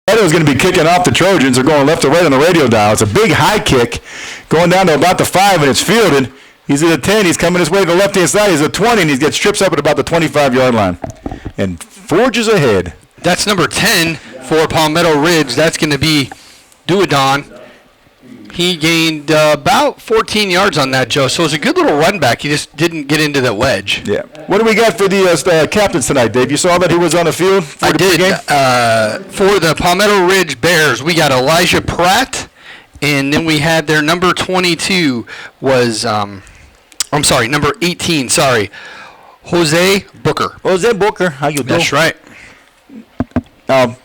Palmetto's going to be kicking off the Trojans. They're going left to right on the radio dial. It's a big high kick going down to about the 5, and it's fielded. He's at a 10. He's coming his way to the left-hand side. He's at 20, and he gets trips up at about the 25-yard line and forges ahead. That's number 10 for Palmetto Ridge. That's going to be Duadon. He gained about 14 yards on that, Joe. So it was a good little run back. He just didn't get into that wedge. Yeah. What do we got for the captains tonight, Dave? You saw that he was on the field for the pregame? For the Palmetto Ridge Bears, we got Elijah Pratt, and then we had their number 22 was, number 18, Jose Booker. Jose Booker, how you doing? That's right.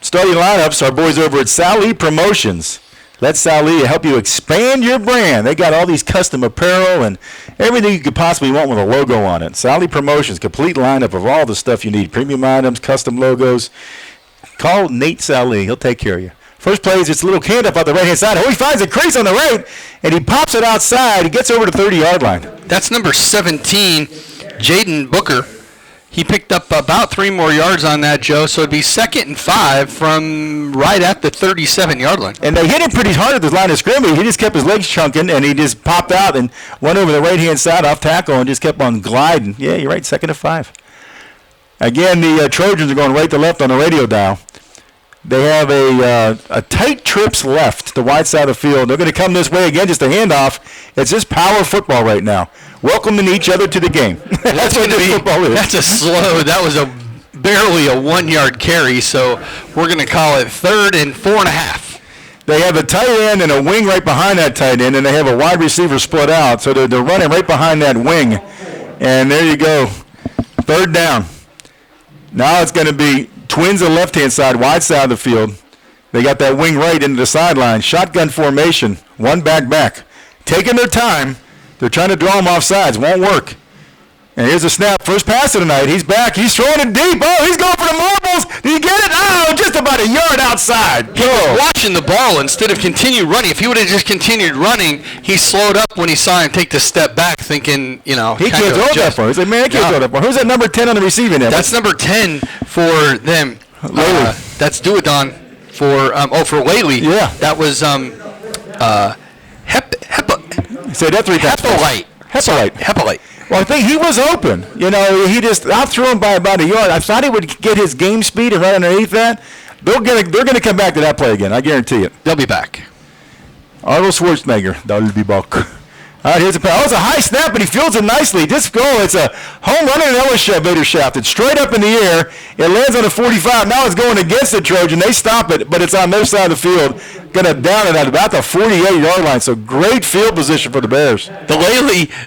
Starting lineups, our boys over at Lely Promotions. Let Lely help you expand your brand. They got all these custom apparel and everything you could possibly want with a logo on it. Lely Promotions, complete lineup of all the stuff you need. Premium items, custom logos. Call Nate Lely. He'll take care of you. First play is it's a little handoff on the right-hand side. Oh, he finds a crease on the right, and he pops it outside. He gets over to the 30-yard line. That's number 17, Jaden Booker. He picked up about 3 more yards on that, Joe, so it'd be 2nd and 5 from right at the 37-yard line. And they hit him pretty hard at the line of scrimmage. He just kept his legs chunking, and he just popped out and went over the right-hand side off tackle and just kept on gliding. Yeah, you're right, 2nd and 5. Again, the Trojans are going right to left on the radio dial. They have a tight trips left, the wide side of the field. They're going to come this way again, just a handoff. It's just power football right now. Welcoming each other to the game. That's what this football is. That's a slow. That was barely a 1-yard carry, so we're going to call it 3rd and 4.5. They have a tight end and a wing right behind that tight end, and they have a wide receiver split out. So they're running right behind that wing. And there you go. 3rd down. Now it's going to be Twins on the left-hand side, wide side of the field. They got that wing right into the sideline. Shotgun formation, one back. Taking their time. They're trying to draw him off sides. Won't work. And here's a snap. First pass of the night. He's back. He's throwing it deep. Oh, he's going for the marbles. Did he get it? Oh, just about a yard outside. He was watching the ball instead of continue running. If he would have just continued running, he slowed up when he saw him take the step back, thinking, he can't throw that far. He's like, man, I can't throw that far. Who's that number 10 on the receiving end? That's number 10 for them. Lely. That's Duadon for Lely. Yeah. That was Say that 3 times. Hepalite. Well, I think he was open. He just outthrew him by about a yard. I thought he would get his game speed and right underneath that. They're gonna come back to that play again. I guarantee it. They'll be back. Arnold Schwarzenegger. They'll be back. All right, here's a pass. Oh, it's a high snap, and he fields it nicely. This goal, it's a home run and an elevator shaft. It's straight up in the air. It lands on the 45. Now it's going against the Trojan. They stop it, but it's on their side of the field. Going to down it at about the 48-yard line. So great field position for the Bears. The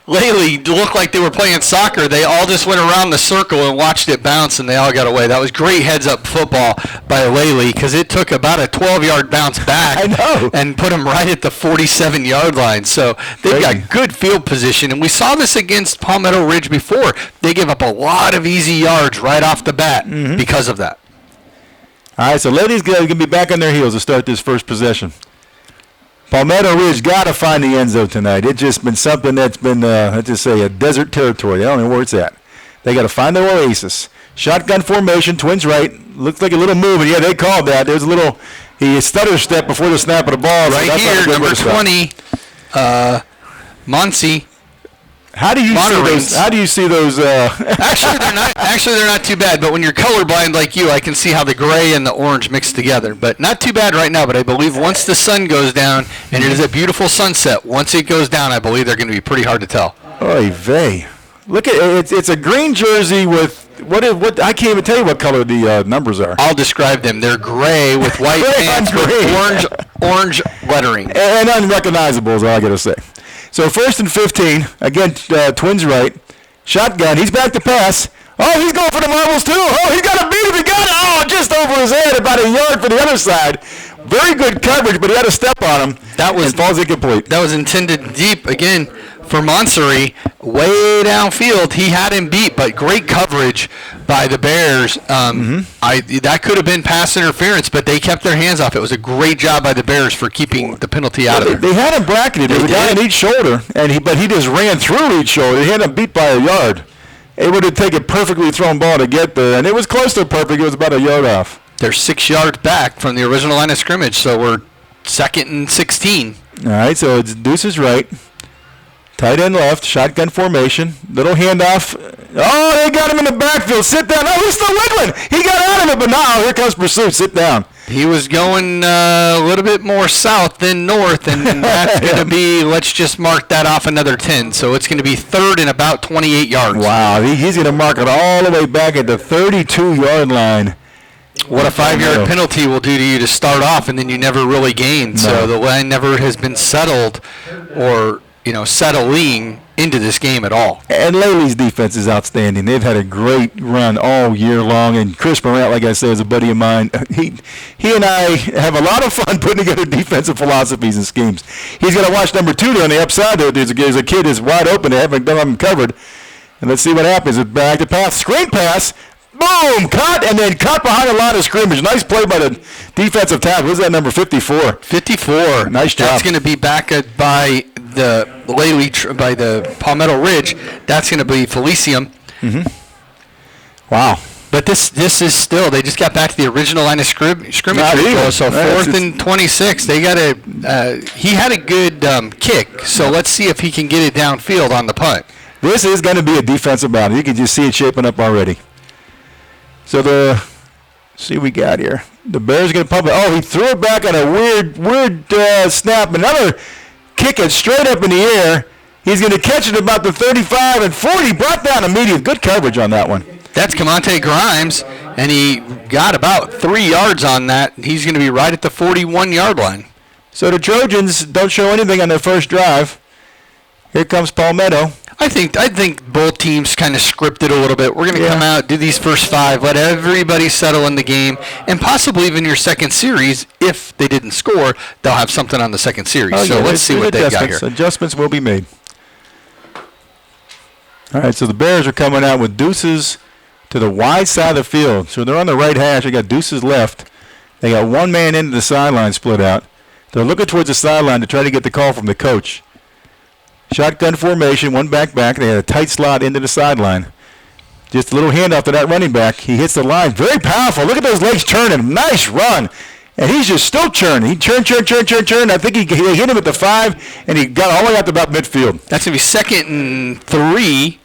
Lely looked like they were playing soccer. They all just went around the circle and watched it bounce, and they all got away. That was great heads-up football by Lely because it took about a 12-yard bounce back. I know. And put them right at the 47-yard line. So they've got good field position, and we saw this against Palmetto Ridge before. They give up a lot of easy yards right off the bat because of that. All right, so Ledy's going to be back on their heels to start this first possession. Palmetto Ridge got to find the end zone tonight. It's just been something that's been, let's just say, a desert territory. They don't know where it's at. They got to find their oasis. Shotgun formation, Twins right. Looks like a little move, and yeah, they called that. There's a little, he stutter step before the snap of the ball. Right so here, number 20, Monsi. How do you see those? Actually, they're not too bad. But when you're colorblind like you, I can see how the gray and the orange mix together. But not too bad right now. But I believe once the sun goes down, and it is a beautiful sunset, once it goes down, I believe they're going to be pretty hard to tell. Oy vey. Look at it. It's a green jersey with what? I can't even tell you what color the numbers are. I'll describe them. They're gray with white pants with orange lettering. And unrecognizable is all I got to say. So 1st and 15, again, Twins right. Shotgun, he's back to pass. Oh, he's going for the marbles too. Oh, he's got to beat him. He got it. Oh, just over his head, about a yard for the other side. Very good coverage, but he had a step on him. That was falls incomplete. That was intended deep again for Monsery, way downfield. He had him beat, but great coverage by the Bears. That could have been pass interference, but they kept their hands off. It was a great job by the Bears for keeping the penalty out of there. They had him bracketed. There was a guy on each shoulder, but he just ran through each shoulder. He had him beat by a yard. Able to take a perfectly thrown ball to get there, and it was close to perfect. It was about a yard off. They're 6 yards back from the original line of scrimmage, so we're 2nd and 16. All right, so it's Deuce's right. Tight end left, shotgun formation, little handoff. Oh, they got him in the backfield. Sit down. Oh, he's still wiggling. He got out of it, but now here comes pursuit. Sit down. He was going a little bit more south than north, and that's going to be, let's just mark that off another 10. So it's going to be 3rd and about 28 yards. Wow, he's going to mark it all the way back at the 32-yard line. What a 5-yard penalty will do to you to start off, and then you never really gain. No. So the line never has been settled or, settling into this game at all. And Lely's defense is outstanding. They've had a great run all year long. And Chris Morant, like I said, is a buddy of mine. He and I have a lot of fun putting together defensive philosophies and schemes. He's going to watch number 2 there on the upside. There's a kid who's wide open. They haven't done him covered. And let's see what happens. It's back to pass. Screen pass. Boom! Cut, and then cut behind the line of scrimmage. Nice play by the defensive tackle. Who's that number, 54? 54. Nice job. That's going to be back by the Lely, by the Palmetto Ridge. That's going to be Felicium. Mm-hmm. Wow. But this is still, they just got back to the original line of scrimmage. So 4th and 26. They got he had a good kick, so let's see if he can get it downfield on the punt. This is going to be a defensive battle. You can just see it shaping up already. So see what we got here. The Bears are going to pump it. Oh, he threw it back on a weird snap. Another kick it straight up in the air. He's going to catch it about the 35 and 40. Brought down immediate. Good coverage on that one. That's Camonte Grimes, and he got about 3 yards on that. He's going to be right at the 41-yard line. So the Trojans don't show anything on their first drive. Here comes Palmetto. I think both teams kind of scripted a little bit. We're going to come out, do these first 5, let everybody settle in the game, and possibly even your second series, if they didn't score, they'll have something on the second series. Let's see what they've got here. Adjustments will be made. All right, so the Bears are coming out with Deuces to the wide side of the field. So they're on the right hash. They got Deuces left. They got one man into the sideline split out. They're looking towards the sideline to try to get the call from the coach. Shotgun formation, one back. They had a tight slot into the sideline. Just a little handoff to that running back. He hits the line. Very powerful. Look at those legs turning. Nice run. And he's just still churning. He churned. I think he hit him at the 5, and he got all the way out to about midfield. That's going to be 2nd and 3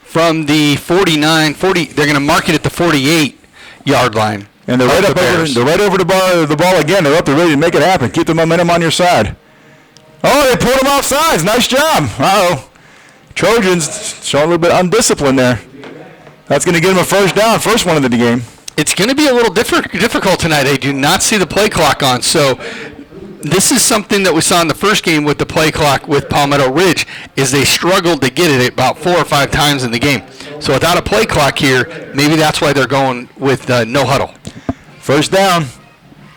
from the 49. They're going to mark it at the 48-yard line. And they're right over the ball again. They're up. They're ready to make it happen. Keep the momentum on your side. Oh, they pulled him off sides. Nice job. Uh-oh. Trojans showing a little bit undisciplined there. That's going to give them a first down, first one of the game. It's going to be a little difficult tonight. I do not see the play clock on. So this is something that we saw in the first game with the play clock with Palmetto Ridge, is they struggled to get it about 4 or 5 times in the game. So without a play clock here, maybe that's why they're going with no huddle. First down.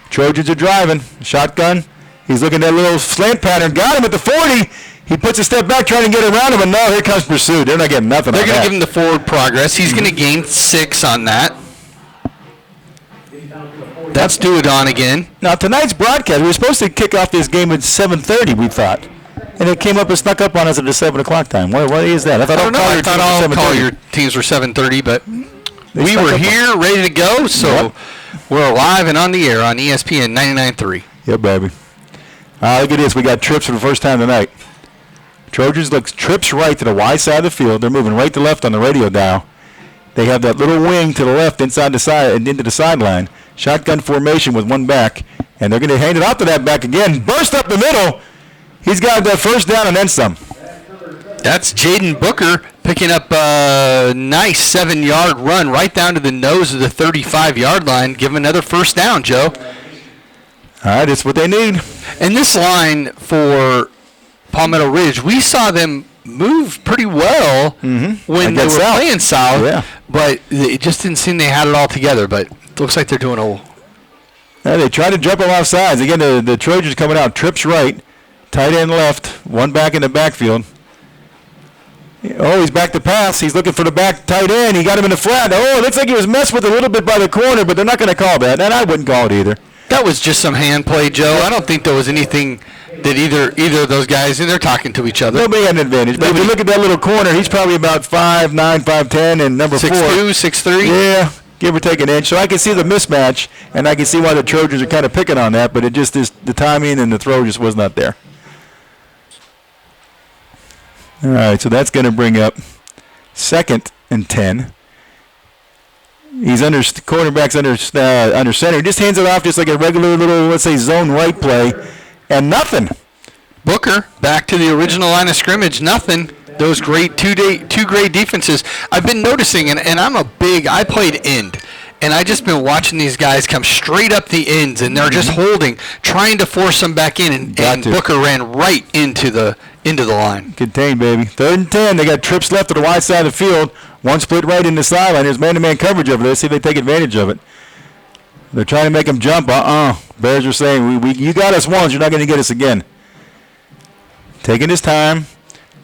Trojans are driving. Shotgun. He's looking at that little slant pattern. Got him at the 40. He puts a step back trying to get around him, and no, here comes pursuit. They're not getting nothing on that. They're going to give him the forward progress. He's going to gain 6 on that. That's Duodon again. Now, tonight's broadcast, we were supposed to kick off this game at 7:30, we thought. And it came up and snuck up on us at the 7 o'clock time. What is that? I thought all call your teams were 7:30, but we were here, ready to go, so we're live and on the air on ESPN 99.3. Yeah, baby. Look at this. We got trips for the first time tonight. Trojans look trips right to the wide side of the field. They're moving right to left on the radio dial. They have that little wing to the left inside the side and into the sideline. Shotgun formation with one back, and they're going to hand it out to that back again. Burst up the middle. He's got that first down and then some. That's Jaden Booker picking up a nice 7-yard run right down to the nose of the 35-yard line. Give him another first down, Joe. All right, it's what they need. And this line for Palmetto Ridge, we saw them move pretty well when they were playing south, but it just didn't seem they had it all together. But it looks like they're doing they tried to jump them off sides. Again, the Trojans coming out, trips right, tight end left, one back in the backfield. Oh, he's back to pass. He's looking for the back tight end. He got him in the flat. Oh, it looks like he was messed with a little bit by the corner, but they're not going to call that. And I wouldn't call it either. That was just some hand play, Joe. I don't think there was anything that either of those guys, and they're talking to each other. Nobody had an advantage. But if you look at that little corner, he's probably about 5'9", 5'10", and number 4. 6'2", 6'3"? Yeah. give or take an inch. So I can see the mismatch, and I can see why the Trojans are kind of picking on that, but it just is the timing and the throw just was not there. All right, so that's going to bring up 2nd and 10. He's quarterback's under center. He just hands it off just like a regular little, let's say, zone right play, and nothing. Booker back to the original line of scrimmage. Nothing. Those great two great defenses. I've been noticing, and I played end, and I just been watching these guys come straight up the ends, and they're just holding, trying to force them back in, and Booker ran right into the line. Contained, baby. 3rd and 10. They got trips left to the wide side of the field. One split right in the sideline. There's man-to-man coverage over there. See if they take advantage of it. They're trying to make them jump. Bears are saying, you got us once. You're not going to get us again. Taking his time.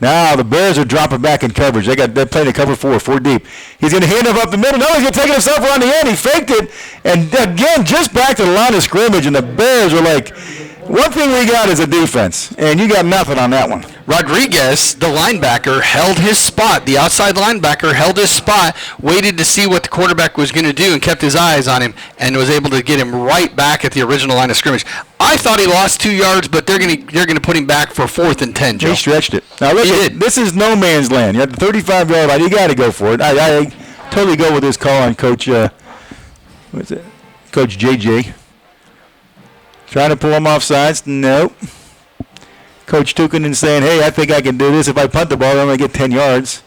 Now the Bears are dropping back in coverage. They're playing a cover 4 deep. He's going to hand it up the middle. No, he's going to take it himself around the end. He faked it. And again, just back to the line of scrimmage. And the Bears are like, one thing we got is a defense. And you got nothing on that one. Rodriguez, the linebacker, held his spot. The outside linebacker held his spot, waited to see what the quarterback was going to do, and kept his eyes on him, and was able to get him right back at the original line of scrimmage. I thought he lost 2 yards, but they're going to put him back for 4th and 10, Joe. He stretched it. Now look, this is no man's land. You have the 35-yard line. You got to go for it. I totally go with this call on Coach. What's it? Coach JJ. Trying to pull him off sides. Nope. Coach Tukinen saying, hey, I think I can do this. If I punt the ball, I'm going to get 10 yards.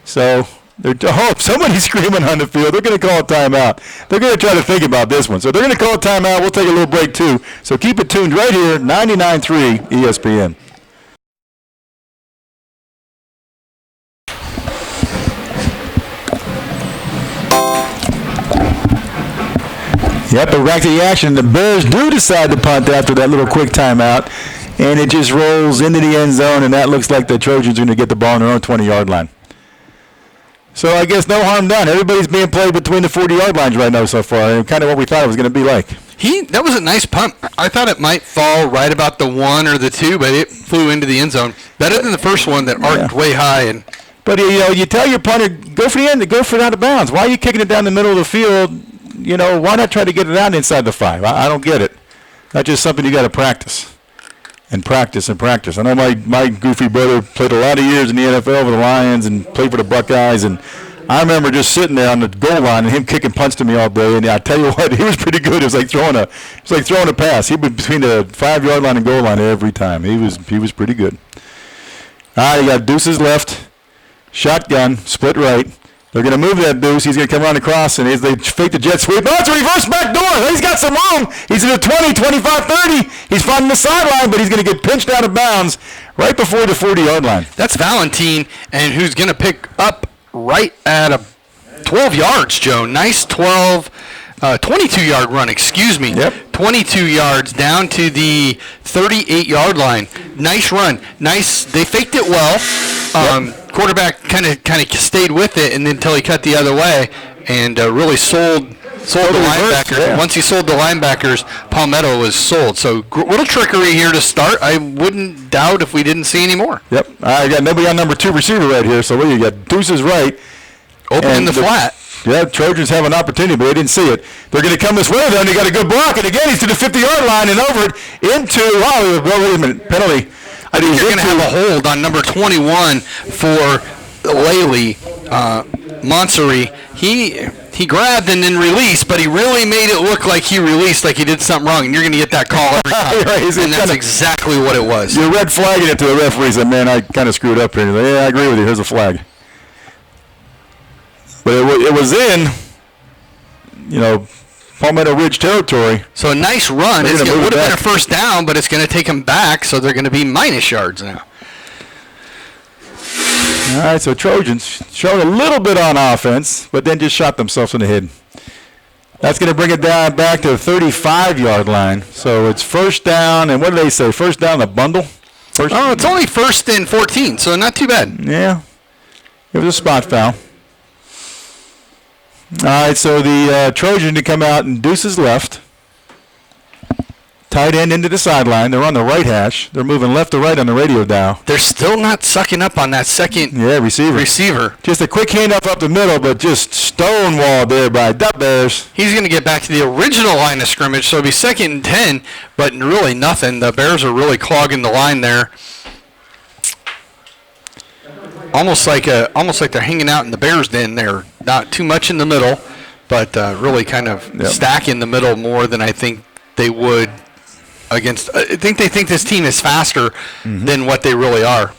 So somebody's screaming on the field. They're going to call a timeout. They're going to try to think about this one. So they're going to call a timeout. We'll take a little break, too. So keep it tuned right here, 99.3 ESPN. Yep, but back to the action. The Bears do decide to punt after that little quick timeout, and it just rolls into the end zone, and that looks like the Trojans are going to get the ball on their own 20-yard line. So I guess no harm done. Everybody's being played between the 40-yard lines right now so far, and kind of what we thought it was going to be like. That was a nice punt. I thought it might fall right about the 1 or the 2, but it flew into the end zone. Better than the first one that arced way high. But you tell your punter, go for the end, go for it out of bounds. Why are you kicking it down the middle of the field? Why not try to get it out inside the 5? I don't get it. That's just something you got to practice. And practice and practice. I know my goofy brother played a lot of years in the NFL for the Lions and played for the Buckeyes, and I remember just sitting there on the goal line and him kicking punts to me all day. And I tell you what, he was pretty good. It was like throwing a pass. He was between the 5-yard line and goal line every time. He was pretty good. All right, you got deuces left, shotgun, split right. They're going to move that deuce. He's going to come around across, and as they fake the jet sweep, it's a reverse back door. He's got some room. He's at the 20, 25, 30. He's finding the sideline, but he's going to get pinched out of bounds right before the 40-yard line. That's Valentine, and who's going to pick up right at 12 yards, Joe. Nice 22-yard run, excuse me. Yep. 22 yards down to the 38-yard line. Nice run. Nice. They faked it well. Quarterback kind of stayed with it, and then until he cut the other way, and really sold the linebackers. Yeah. Once he sold the linebackers, Palmetto was sold. So little trickery here to start. I wouldn't doubt if we didn't see any more. Yep. I got nobody on number 2 receiver right here. So what do you got? Deuces right. Open in the flat. Yeah, Trojans have an opportunity, but they didn't see it. They're going to come this way, though, and they got a good block. And again, he's to the 50-yard line and over it into, wait a minute, penalty. I think you're going to have a hold on number 21 for Lely, Monsery. He grabbed and then released, but he really made it look like he released, like he did something wrong, and you're going to get that call every time. Right, and that's exactly what it was. You're red flagging it to the referee. Said, man, I kind of screwed up here. He's like, yeah, I agree with you. Here's a flag. But it was in, Palmetto Ridge territory. So a nice run. It would have been a first down, but it's going to take them back, so they're going to be minus yards now. All right, so Trojans showed a little bit on offense, but then just shot themselves in the head. That's going to bring it down back to the 35-yard line. So it's first down, and what do they say? First down, a bundle? It's only first and 14, so not too bad. Yeah. It was a spot foul. All right, so the Trojan to come out and deuces left. Tight end into the sideline. They're on the right hash. They're moving left to right on the radio dial. They're still not sucking up on that second receiver. Just a quick handoff up the middle, but just stonewalled there by the Bears. He's going to get back to the original line of scrimmage, so it'll be 2nd and 10, but really nothing. The Bears are really clogging the line there. Almost like they're hanging out in the Bears' den there. Not too much in the middle, but really kind of stack in the middle more than I think they would against. I think they think this team is faster than what they really are.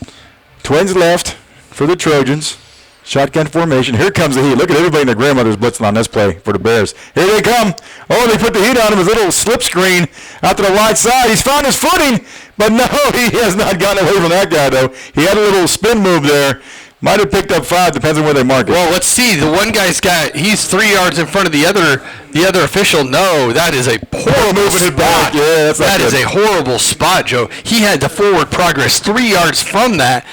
Twins left for the Trojans. Shotgun formation. Here comes the heat. Look at everybody and their grandmother's blitzing on this play for the Bears. Here they come. Oh, they put the heat on him. His little slip screen out to the wide side. He's found his footing, but no, he has not gotten away from that guy, though. He had a little spin move there. Might have picked up 5, depends on where they mark it. Well, let's see. The one guy's he's 3 yards in front of the other official. No, that is a horrible spot. Yeah, that is a horrible spot, Joe. He had the forward progress 3 yards from that,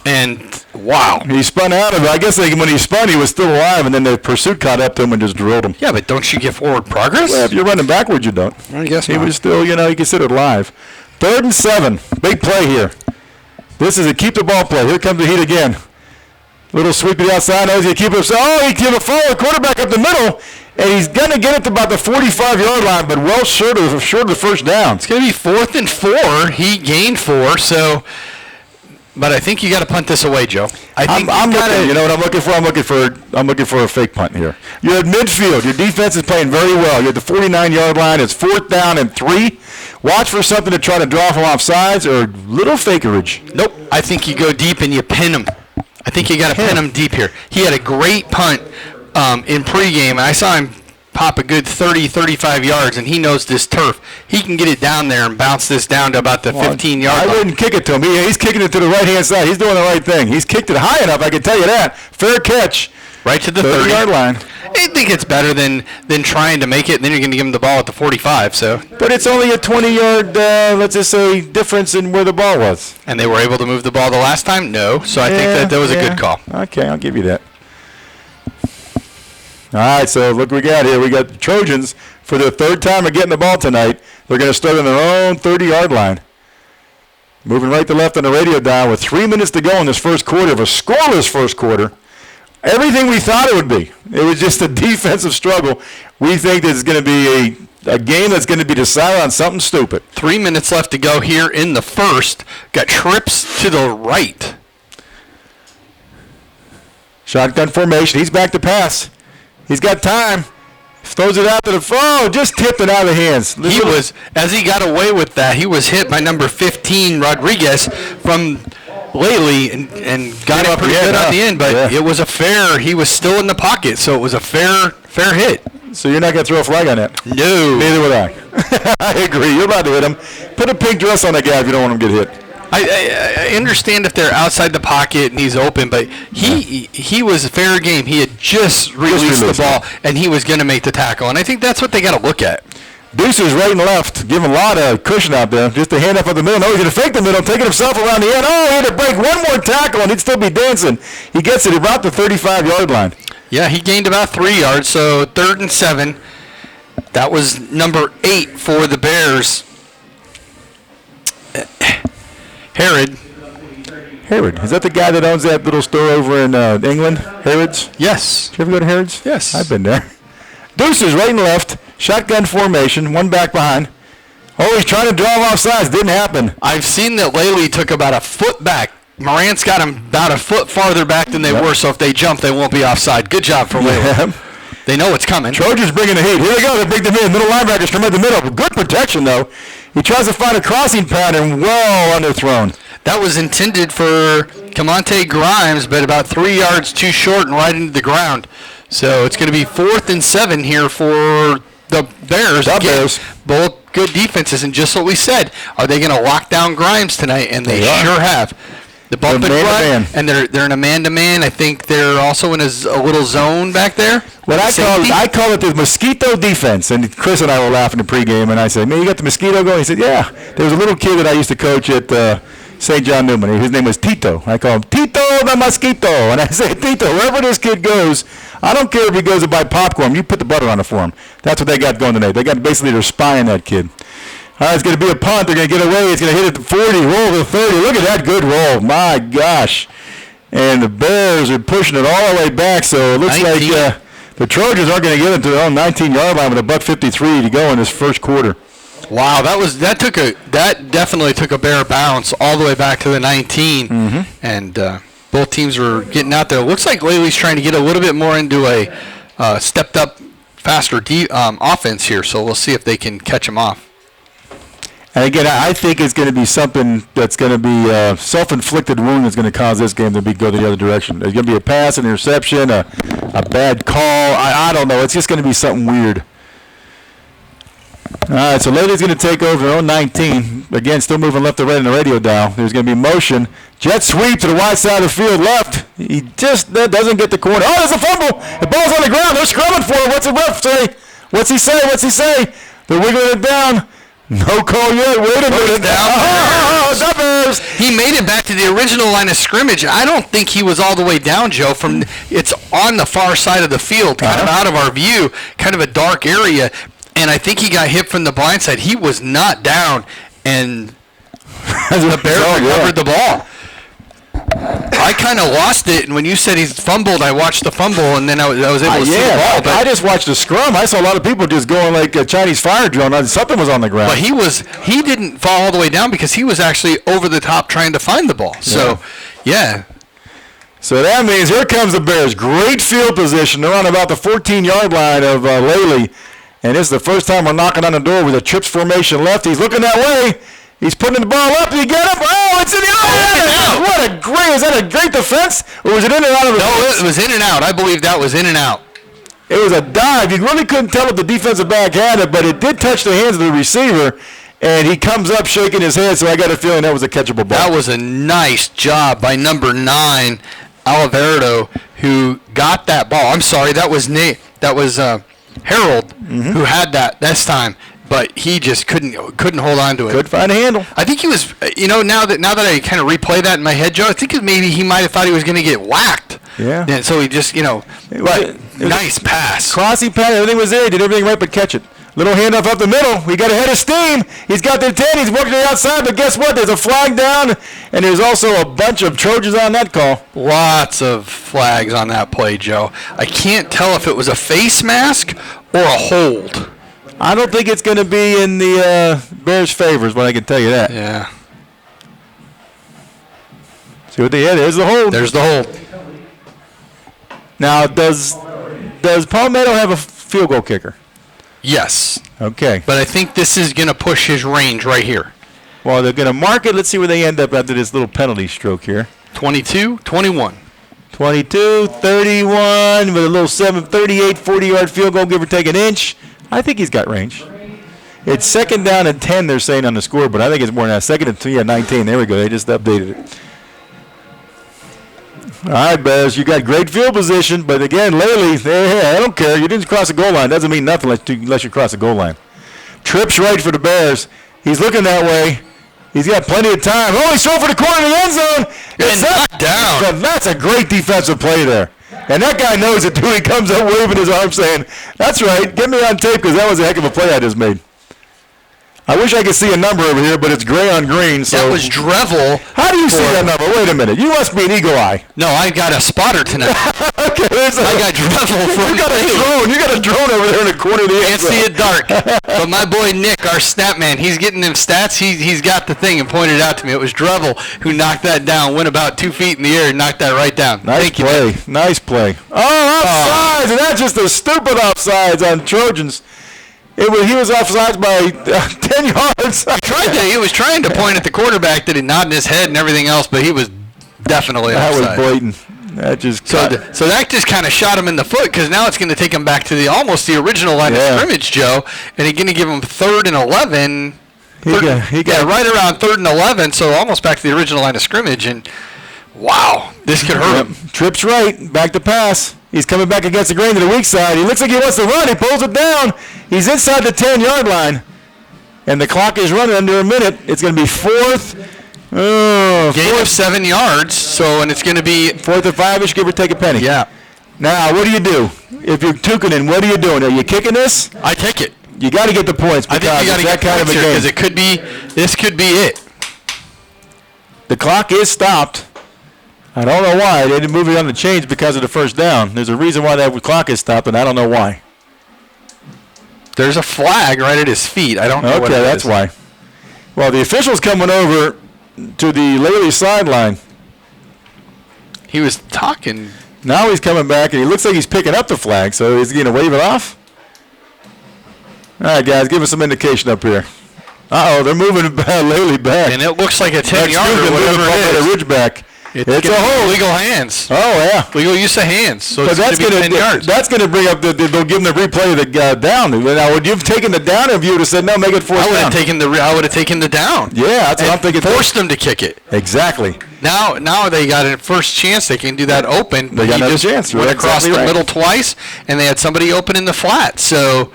and wow. He spun out of it. I guess when he spun, he was still alive, and then the pursuit caught up to him and just drilled him. Yeah, but don't you get forward progress? Well, if you're running backwards, you don't. I guess he was still, you considered alive. 3rd and 7. Big play here. This is a keep the ball play. Here comes the heat again. Little sweep to the outside. He keep it. Oh, he give a follow quarterback up the middle, and he's gonna get it to about the 45-yard line, but well short of the first down. It's gonna be 4th and 4. He gained 4, so. But I think you got to punt this away, Joe. I'm looking. You know what I'm looking for? I'm looking for a fake punt here. You're at midfield. Your defense is playing very well. You're at the 49-yard line. It's 4th down and 3. Watch for something to try to draw from offsides or little fakerage. Nope. I think you go deep and you pin him. I think you got to pin him deep here. He had a great punt in pregame, and I saw him pop a good 30, 35 yards, and he knows this turf. He can get it down there and bounce this down to about the 15-yard line. I wouldn't kick it to him. He's kicking it to the right-hand side. He's doing the right thing. He's kicked it high enough, I can tell you that. Fair catch. Right to the 30-yard line. I think it's better than trying to make it, and then you're going to give him the ball at the 45. So. But it's only a 20-yard, let's just say, difference in where the ball was. And they were able to move the ball the last time? No. So I think that was a good call. Okay, I'll give you that. All right, so look what we got here. We got the Trojans for their 3rd time of getting the ball tonight. They're going to start on their own 30-yard line. Moving right to left on the radio dial with 3 minutes to go in this first quarter of a scoreless first quarter. Everything we thought it would be. It was just a defensive struggle. We think that it's going to be a game that's going to be decided on something stupid. 3 minutes left to go here in the first. Got trips to the right. Shotgun formation. He's back to pass. He's got time. Throws it out to the just tipped it out of the hands. As he got away with that, he was hit by number 15, Rodriguez, from Lely and got him pretty good on the end, but it was he was still in the pocket, so it was a fair hit. So you're not going to throw a flag on that? No. Neither would I. I agree. You're about to hit him. Put a pink dress on that guy if you don't want him to get hit. I understand if they're outside the pocket and he's open, but he was a fair game. He had just released the ball, and he was going to make the tackle, and I think that's what they got to look at. Deuces right and left, give him a lot of cushion out there. Just a hand up at the middle. No, he's going to fake the middle, taking himself around the end. Oh, he had to break one more tackle, and he'd still be dancing. He gets it about the 35-yard line. Yeah, he gained about 3 yards, so 3rd and 7. That was number 8 for the Bears. Herod. Is that the guy that owns that little store over in England? Harrods? Yes. Did you ever go to Harrods? Yes. I've been there. Deuces right and left. Shotgun formation. One back behind. Oh, he's trying to draw him off sides. Didn't happen. I've seen that Lely took about a foot back. Morant's got him about a foot farther back than they were, so if they jump, they won't be offside. Good job for Lely. Yeah. They know it's coming. Trojans bringing the heat. Here they go. They bring them in. Middle linebackers come in the middle. Good protection, though. He tries to find a crossing pattern. Well underthrown. That was intended for Camonte Grimes, but about 3 yards too short and right into the ground. So it's going to be 4th and 7 here for the Bears. Bears. Both good defenses, and just what we said, are they going to lock down Grimes tonight? And they sure have. The bump and run, and they're in a man-to-man. I think they're also in a little zone back there. What I call it the mosquito defense. And Chris and I were laughing in pregame, and I said, "Man, you got the mosquito going?" He said, "Yeah." There was a little kid that I used to coach at St. John Newman. His name was Tito. I call him Tito the Mosquito, and I say, "Tito, wherever this kid goes, I don't care if he goes to buy popcorn. You put the butter on it for him." That's what they got going tonight. They got basically they're spying that kid. All right, it's going to be a punt. They're going to get away. It's going to hit at the 40, roll to the 30. Look at that good roll. My gosh. And the Bears are pushing it all the way back, so it looks 19. like the Trojans aren't going to get it to their own 19-yard line with a $1:53 to go in this first quarter. Wow, that definitely took a Bear bounce all the way back to the 19, and both teams were getting out there. It looks like Lely's trying to get a little bit more into a stepped-up, faster offense here, so we'll see if they can catch them off. And again, I think it's going to be something that's going to be self-inflicted wound that's going to cause this game to go the other direction. There's going to be a pass, an interception, a bad call. I don't know. It's just going to be something weird. All right, so Lely's going to take over their own 19. Again, still moving left to right in the radio dial. There's going to be motion. Jet sweep to the wide side of the field left. He just doesn't get the corner. Oh, there's a fumble. The ball's on the ground. They're scrumming for it. What's the ref say? What's he say? They're wiggling it down. No call yet. Wait a minute. The Bears. He made it back to the original line of scrimmage. I don't think he was all the way down, Joe. It's on the far side of the field, kind of out of our view, kind of a dark area. And I think he got hit from the blind side. He was not down, and the Bears recovered the ball. I kind of lost it, and when you said he's fumbled, I watched the fumble, and then I was able to see the ball. But I just watched the scrum. I saw a lot of people just going like a Chinese fire drill. Something was on the ground. But he didn't fall all the way down because he was actually over the top trying to find the ball. So, yeah. So that means here comes the Bears. Great field position. They're on about the 14-yard line of Lely. And this is the first time we're knocking on the door with a trips formation left. He's looking that way. He's putting the ball up. Did he get up? Oh, it's in the out. Was that a great defense? Or was it in and out of the No, it was in and out. I believe that was in and out. It was a dive. You really couldn't tell if the defensive back had it, but it did touch the hands of the receiver. And he comes up shaking his head, so I got a fealing that was a catchable ball. That was a nice job by number 9, Oliverdo, who got that ball. I'm sorry, that was Harold who had that this time, but he just couldn't hold on to it. Couldn't find a handle. I think he was, now that I kind of replay that in my head, Joe, I think maybe he might have thought he was going to get whacked. Yeah. And so he just, nice pass. Crossy pass, everything was there. He did everything right but catch it. Little handoff up the middle. He got ahead of steam. He's got the 10. He's working the outside, but guess what? There's a flag down, and there's also a bunch of Trojans on that call. Lots of flags on that play, Joe. I can't tell if it was a face mask or a hold. I don't think it's going to be in the Bears' favor, is what I can tell you that. Yeah. See what they had? There's the hold. There's the hold. Now, does Palmetto have a field goal kicker? Yes. Okay. But I think this is going to push his range right here. Well, they're going to mark it. Let's see where they end up after this little penalty stroke here. 22, 21. 22, 31 with a little 38, 40-yard field goal, give or take an inch. I think he's got range. It's second down and 10, they're saying on the scoreboard. I think it's more than that. Second and 19. There we go. They just updated it. All right, Bears, you got great field position, but again, Lely, I don't care. You didn't cross the goal line. Doesn't mean nothing unless you cross the goal line. Trips right for the Bears. He's looking that way. He's got plenty of time. Oh, he's thrown for the corner of the end zone. And knocked down. That's a great defensive play there. And that guy knows it, too. He comes up waving his arm saying, that's right, get me on tape because that was a heck of a play I just made. I wish I could see a number over here, but it's gray on green. So that was Drevel. How do you see that number? Wait a minute. You must be an eagle eye. No, I got a spotter tonight. Okay, I got Drevel from you got a drone. You got a drone over there in the corner of the end zone. Can't see it dark. But my boy Nick, our stat man, he's getting them stats. He's got the thing and pointed it out to me. It was Drevel who knocked that down, went about 2 feet in the air and knocked that right down. Nice Thank play. you. Nice play. Oh, offsides. And that's just the stupid offsides on Trojans. He was offsides by 10 yards. He was trying to point at the quarterback that he nodded his head and everything else, but he was definitely offside. That was blatant. That just so that just kind of shot him in the foot because now it's going to take him back to almost the original line of scrimmage, Joe, and he's going to give him 3rd and 11. He got right around 3rd and 11, so almost back to the original line of scrimmage. And wow, this could hurt him. Trips right, back to pass. He's coming back against the grain to the weak side. He looks like he wants to run. He pulls it down. He's inside the 10-yard line. And the clock is running under a minute. It's going to be 4th. Gain of 7 yards, and it's going to be 4th or 5-ish, give or take a penny. Yeah. Now, what do you do? If you're Tukinen, what are you doing? Are you kicking this? I kick it. You got to get the points I because think you got to it's that get kind of a points here game. because this could be it. The clock is stopped. I don't know why. They didn't move it on the change because of the first down. There's a reason why that clock is stopped, and I don't know why. There's a flag right at his feet. I don't know what it Okay, that's is. why. Well, the official's coming over to the Lely sideline. He was talking. Now he's coming back, and he looks like he's picking up the flag, so is he going to wave it off? All right, guys, give us some indication up here. Uh-oh, they're moving Lely back. And it looks like a 10-yarder or whatever it is. Ridge back. It's a hold. hold. Legal hands. Oh, yeah. Legal use of hands. So it's that's going to be 10 yards. That's going to bring up they'll give them the replay of the down. Now, would you have taken the down if you would have said, no, make it fourth down? I would have taken the down. Yeah, that's what I'm thinking. Forced them to kick it. Exactly. Now they got a first chance. They can do that open. They got another chance. Went across the middle twice, and they had somebody open in the flat. So,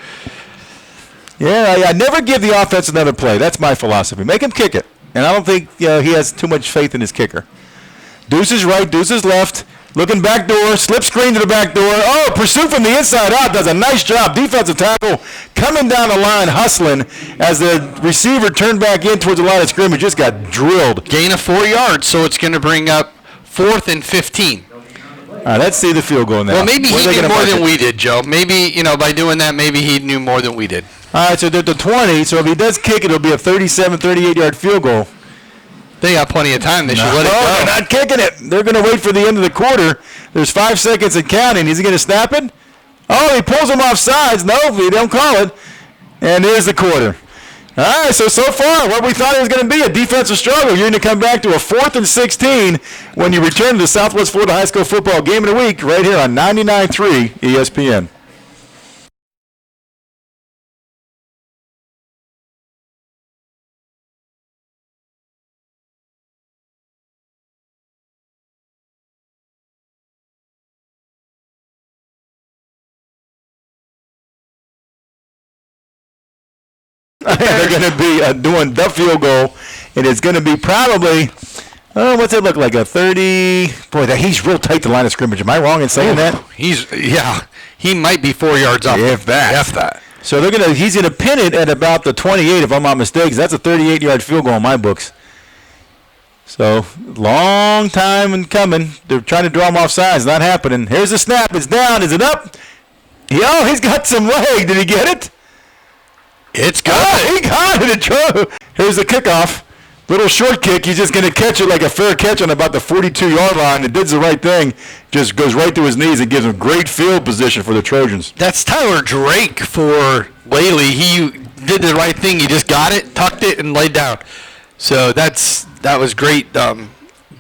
yeah, I never give the offense another play. That's my philosophy. Make him kick it. And I don't think he has too much faith in his kicker. Deuce is right, Deuce is left. Looking back door, slip screen to the back door. Oh, pursuit from the inside out. Does a nice job. Defensive tackle coming down the line, hustling as the receiver turned back in towards the line of scrimmage. Just got drilled. Gain of 4 yards, so it's going to bring up 4th and 15. All right, let's see the field goal now. Well, maybe he knew more than we did, Joe. Maybe, by doing that, maybe he knew more than we did. All right, so they're at the 20. So if he does kick it, it'll be a 37, 38-yard field goal. They got plenty of time. They should let it go. They're not kicking it. They're going to wait for the end of the quarter. There's 5 seconds and counting. Is he going to snap it? Oh, he pulls him off sides. No, they don't call it. And there's the quarter. All right, so far, what we thought it was going to be, a defensive struggle. You're going to come back to a 4th and 16 when you return to the Southwest Florida High School Football Game of the Week right here on 99.3 ESPN. They're going to be doing the field goal, and it's going to be probably, what's it look like, a 30? Boy, he's real tight to the line of scrimmage. Am I wrong in saying that? He might be 4 yards off. If that. So he's going to pin it at about the 28, if I'm not mistaken. That's a 38-yard field goal in my books. So, long time in coming. They're trying to draw him off sides. Not happening. Here's the snap. It's down. Is it up? He's got some leg. Did he get it? It's good. Oh, he got it. Here's the kickoff. Little short kick. He's just going to catch it like a fair catch on about the 42-yard line. It did the right thing. Just goes right to his knees and gives him great field position for the Trojans. That's Tyler Drake for Lely. He did the right thing. He just got it, tucked it, and laid down. So that was great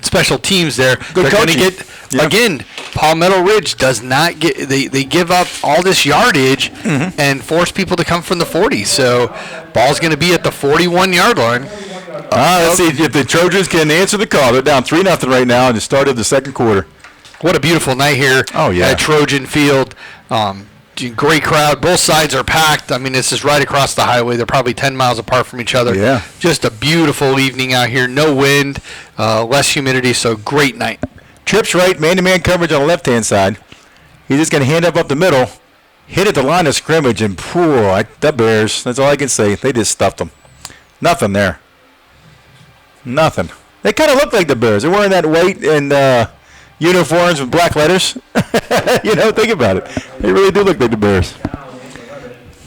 special teams there. Good coaching. Again, Palmetto Ridge does not get they give up all this yardage and force people to come from the 40. So ball's going to be at the 41-yard line. Let's see if the Trojans can answer the call. They're down 3-0 right now and it started the second quarter. What a beautiful night here at Trojan Field. Great crowd. Both sides are packed. I mean, this is right across the highway. They're probably 10 miles apart from each other. Yeah. Just a beautiful evening out here. No wind, less humidity, so great night. Trips right, man-to-man coverage on the left-hand side. He's just going to hand up the middle, hit at the line of scrimmage, and the Bears, that's all I can say. They just stuffed them. Nothing there. Nothing. They kind of look like the Bears. They're wearing that white and uniforms with black letters. Think about it. They really do look like the Bears.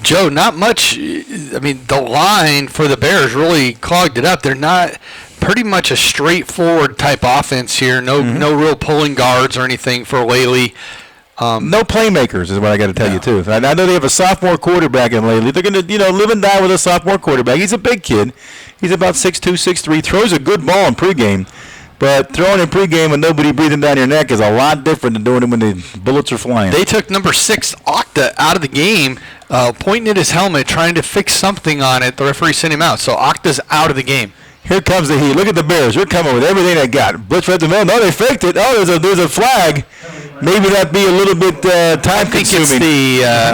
Joe, not much. I mean, the line for the Bears really clogged it up. They're not pretty much a straightforward type offense here. No real pulling guards or anything for Lely. No playmakers is what I got to tell you, too. I know they have a sophomore quarterback in Lely. They're going to, live and die with a sophomore quarterback. He's a big kid. He's about 6'2", 6'3", throws a good ball in pregame. But throwing in pregame with nobody breathing down your neck is a lot different than doing it when the bullets are flying. They took number 6, Octa, out of the game, pointing at his helmet, trying to fix something on it. The referee sent him out. So Octa's out of the game. Here comes the heat. Look at the Bears. They're coming with everything they got. Blitz right to the middle. No, they faked it. Oh, there's a flag. Maybe that'd be a little bit time-consuming.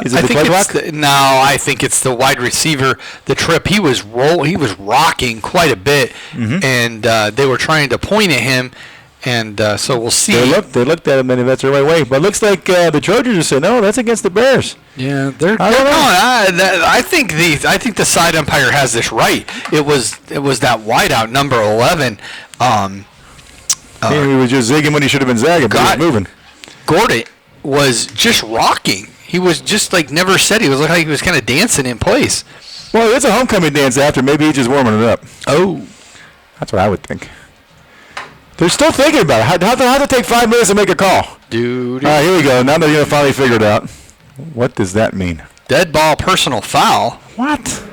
Is it the play clock? I think it's the wide receiver. The trip, he was rocking quite a bit, and they were trying to point at him, And so we'll see. They looked at him, and that's the right way. But it looks like the Trojans are saying, no, that's against the Bears. Yeah, they're I don't know. I think the side umpire has this right. It was that wideout number 11. He was just zigging when he should have been zagging, but he was moving. Gordon was just rocking. He was just like never said. He was like he was kind of dancing in place. Well, it's a homecoming dance after. Maybe he's just warming it up. Oh, that's what I would think. They're still thinking about it. How'd it take 5 minutes to make a call? Dude. All right, here we go. Now they're going to finally figure it out. What does that mean? Dead ball personal foul. What?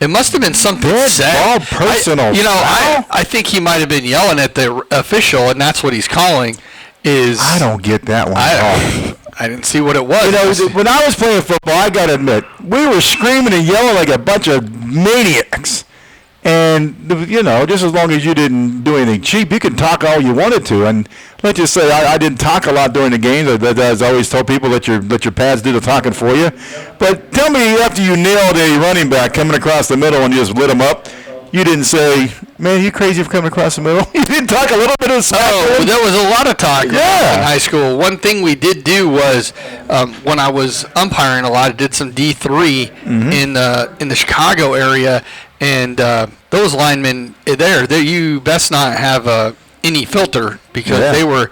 It must have been something dead ball personal foul? I think he might have been yelling at the official, and that's what he's calling. I don't get that one. I didn't see what it was. You know, when I was playing football, I got to admit, we were screaming and yelling like a bunch of maniacs. And, you know, just as long as you didn't do anything cheap, you could talk all you wanted to. And let's just say I didn't talk a lot during the games. As I always told people, let your pads do the talking for you. But tell me, after you nailed a running back coming across the middle and you just lit him up, you didn't say, man, you crazy for coming across the middle? You didn't talk a little bit of smack. Oh, there was a lot of talk in high school. One thing we did do was when I was umpiring a lot, I did some D3 in the Chicago area, and those linemen you best not have any filter because they were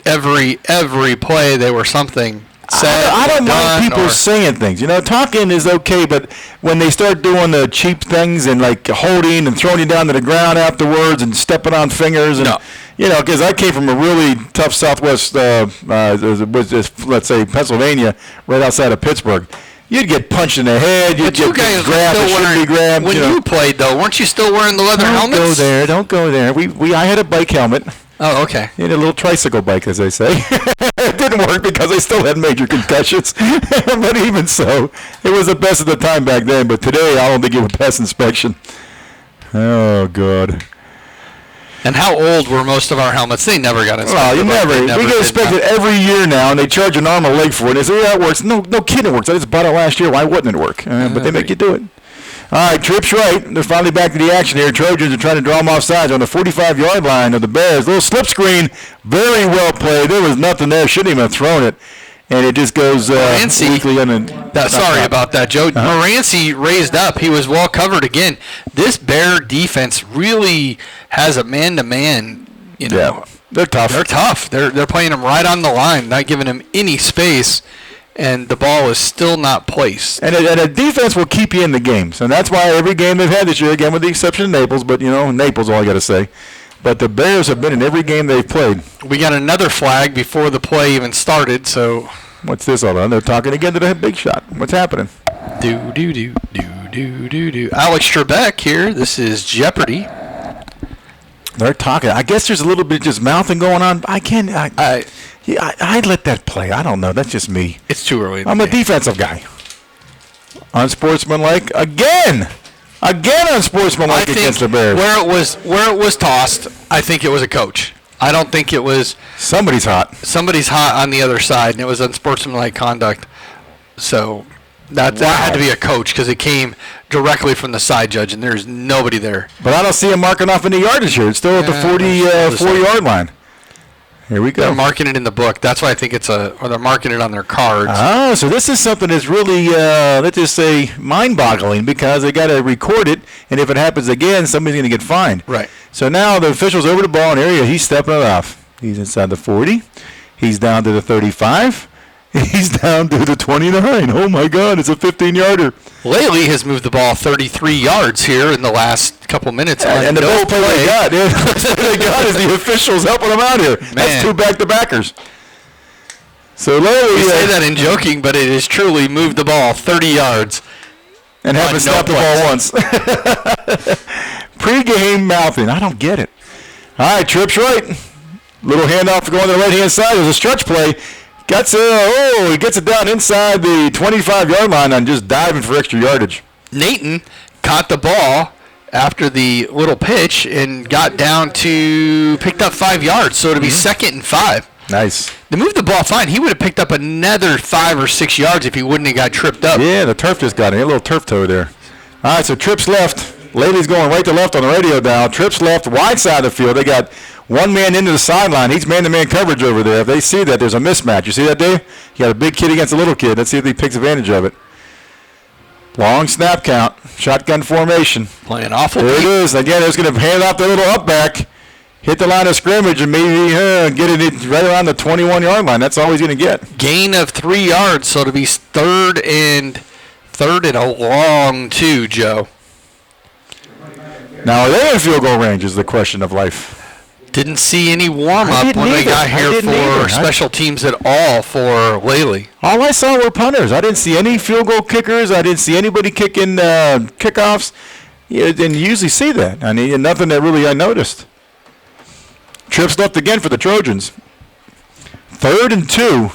every play they were something. I don't mind people saying things. You know, talking is okay, but when they start doing the cheap things and like holding and throwing you down to the ground afterwards and stepping on fingers, and you know, because I came from a really tough Southwest, let's say Pennsylvania, right outside of Pittsburgh. You'd get punched in the head. You'd get grabbed. Shouldn't be grabbed. When you played, though, weren't you still wearing the leather helmets? Don't go there. I had a bike helmet. Oh, okay. You had a little tricycle bike, as they say. It didn't work because I still had major concussions. But even so, it was the best of the time back then. But today, I don't think it would pass inspection. Oh, God. And how old were most of our helmets? They never got inspected. Well, we get inspected every year now, and they charge an arm and a leg for it. They say, yeah, that works. No kidding, it works. I just bought it last year. Why wouldn't it work? But they make you do it. All right, Tripp's right. They're finally back to the action here. Trojans are trying to draw them off sides on the 45-yard line of the Bears. Little slip screen, very well played. There was nothing there. Shouldn't even have thrown it. And it just goes weakly on sorry about that, Joe. Morancy raised up. He was well covered again. This Bear defense really has a man-to-man, you know. Yeah, they're tough. They're tough. They're playing him right on the line, not giving him any space, and the ball is still not placed. And a defense will keep you in the games. And that's why every game they've had this year, again with the exception of Naples, but, you know, Naples all I got to say. But the Bears have been in every game they've played. We got another flag before the play even started, so. What's this all about? They're talking again to the big shot. What's happening? Do. Alex Trebek here. This is Jeopardy. They're talking. I guess there's a little bit just mouthing going on. I'd let that play. I don't know. That's just me. It's too early. I'm a defensive guy. Unsportsmanlike again. Again unsportsmanlike against the Bears. Where it was tossed, I think it was a coach. I don't think it was. Somebody's hot. Somebody's hot on the other side, and it was unsportsmanlike conduct. So that had to be a coach because it came directly from the side judge, and there's nobody there. But I don't see him marking off any yardage here. It's still at the 44-yard line. Here we go. They're marking it in the book. That's why I think or they're marking it on their cards. Oh, so this is something that's really, let's just say, mind-boggling because they got to record it, and if it happens again, somebody's going to get fined. Right. So now the official's over the ball in area. He's stepping it off. He's inside the 40. He's down to the 35. He's down to the 29. Oh, my God, it's a 15-yarder. Lely has moved the ball 33 yards here in the last couple minutes. And the best play they got, is the officials helping them out here. Man. That's two back-to-backers. So Lely... We say that in joking, but it is truly moved the ball 30 yards. And haven't snapped the ball once. Pre-game mouthing. I don't get it. All right, Tripp's right. Little handoff going to the right-hand side. There's a stretch play. He gets it down inside the 25-yard line and just diving for extra yardage. Nathan caught the ball after the little pitch and got down to picked up 5 yards, so it'll be 2nd and 5. Nice. They moved the ball fine. He would have picked up another 5 or 6 yards if he wouldn't have got tripped up. Yeah, the turf just got him. A little turf toe there. All right, so Tripp's left. Lely's going right to left on the radio dial. Trips left, wide side of the field. They got one man into the sideline. He's man-to-man coverage over there. If they see that, there's a mismatch. You see that, Dave? You got a big kid against a little kid. Let's see if he takes advantage of it. Long snap count. Shotgun formation. Playing awful. There it is. Again, it's going to hand off the little up back. Hit the line of scrimmage and maybe get it right around the 21-yard line. That's all he's going to get. Gain of 3 yards, so it'll be third and a long 2, Joe. Now, are they in field goal range is the question of life. Didn't see any warm-up when they got here for special teams at all for Lely. All I saw were punters. I didn't see any field goal kickers. I didn't see anybody kicking kickoffs. You didn't usually see that. I mean, nothing that really I noticed. Trips left again for the Trojans. 3rd and 2.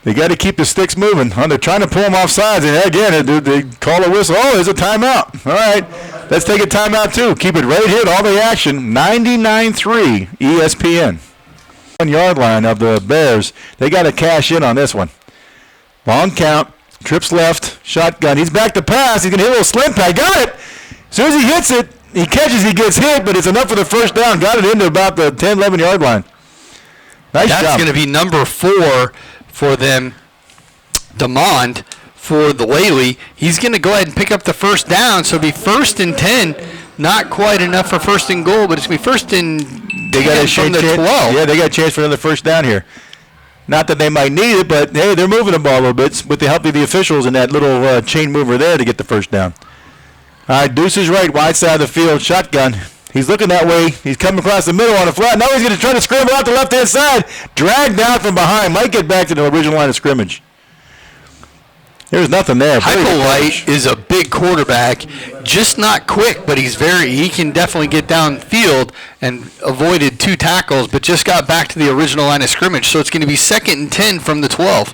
They got to keep the sticks moving. They're trying to pull them off sides, and again, they call a whistle. Oh, there's a timeout. All right, let's take a timeout too. Keep it right here, all the action. 99-3 ESPN. 1-yard line of the Bears. They got to cash in on this one. Long count. Trips left. Shotgun. He's back to pass. He's going to hit a little slim pass. Got it. As soon as he hits it, he catches, he gets hit, but it's enough for the first down. Got it into about the 10, 11-yard line. Nice job. That's going to be number 4 for them. Demond for the Lely. He's going to go ahead and pick up the first down, so it'll be 1st and 10. Not quite enough for 1st and goal, but it's going to be 1st and 10 from the 12. Yeah, they got a chance for another first down here. Not that they might need it, but, hey, they're moving the ball a little bit with the help of the officials and that little chain mover there to get the first down. All right, Deuce is right, wide side of the field, shotgun. He's looking that way. He's coming across the middle on a flat. Now he's going to try to scramble out the left-hand side. Dragged down from behind. Might get back to the original line of scrimmage. There's nothing there. Hypolite is a big quarterback, just not quick, but he can definitely get downfield and avoided 2 tackles, but just got back to the original line of scrimmage. So it's going to be 2nd and 10 from the 12.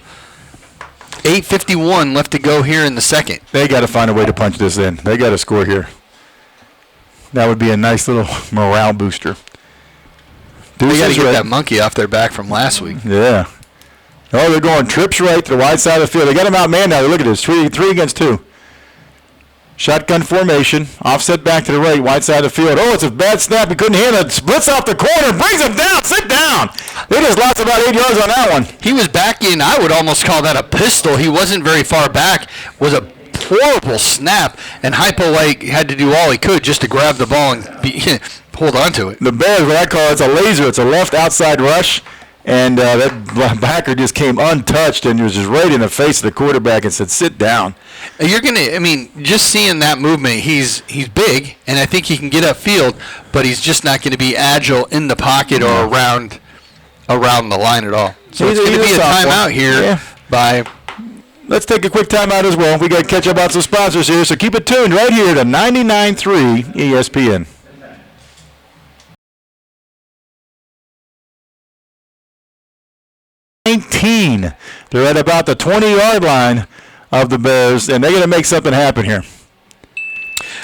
8:51 left to go here in the second. They got to find a way to punch this in. They got to score here. That would be a nice little morale booster. They got to get that monkey off their back from last week. Yeah. Oh, they're going trips right to the wide side of the field. They got him out man now. Look at this. 3 against 2. Shotgun formation. Offset back to the right. Wide side of the field. Oh, it's a bad snap. He couldn't handle it. Splits off the corner. Brings him down. Sit down. They just lost about 8 yards on that one. He was back in. I would almost call that a pistol. He wasn't very far back. Was a horrible snap. And Hypolite had to do all he could just to grab the ball and hold on to it. The Bears, what I call it's a laser. It's a left outside rush. And that backer just came untouched and was just right in the face of the quarterback and said, sit down. Just seeing that movement, he's big, and I think he can get upfield, but he's just not going to be agile in the pocket or around the line at all. So it's going to be a timeout here by... Let's take a quick timeout as well. We got to catch up on some sponsors here, so keep it tuned right here to 99.3 ESPN. They're at about the 20-yard line of the Bears, and they're going to make something happen here.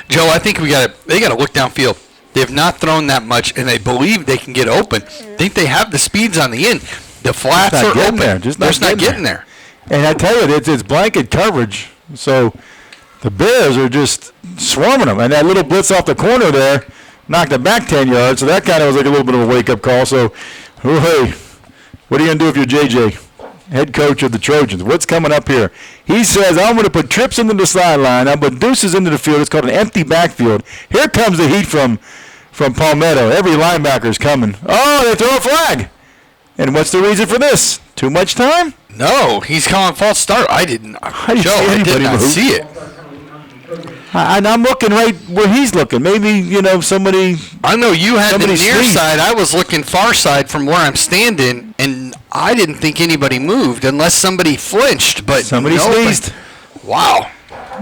Joe, I think they got to look downfield. They have not thrown that much, and they believe they can get open. I think they have the speeds on the end. The flats are open. They're just not getting there. And I tell you, it's blanket coverage, so the Bears are just swarming them. And that little blitz off the corner there knocked it back 10 yards, so that kind of was like a little bit of a wake-up call. So, hey. What are you going to do if you're JJ, head coach of the Trojans? What's coming up here? He says, I'm going to put trips into the sideline. I'm going to put deuces into the field. It's called an empty backfield. Here comes the heat from Palmetto. Every linebacker's coming. Oh, they throw a flag. And what's the reason for this? Too much time? No, he's calling false start. I did not see it. And I'm looking right where he's looking. Maybe, somebody... I know you had the near side. I was looking far side from where I'm standing, and I didn't think anybody moved unless somebody flinched. But somebody sneezed. Wow. All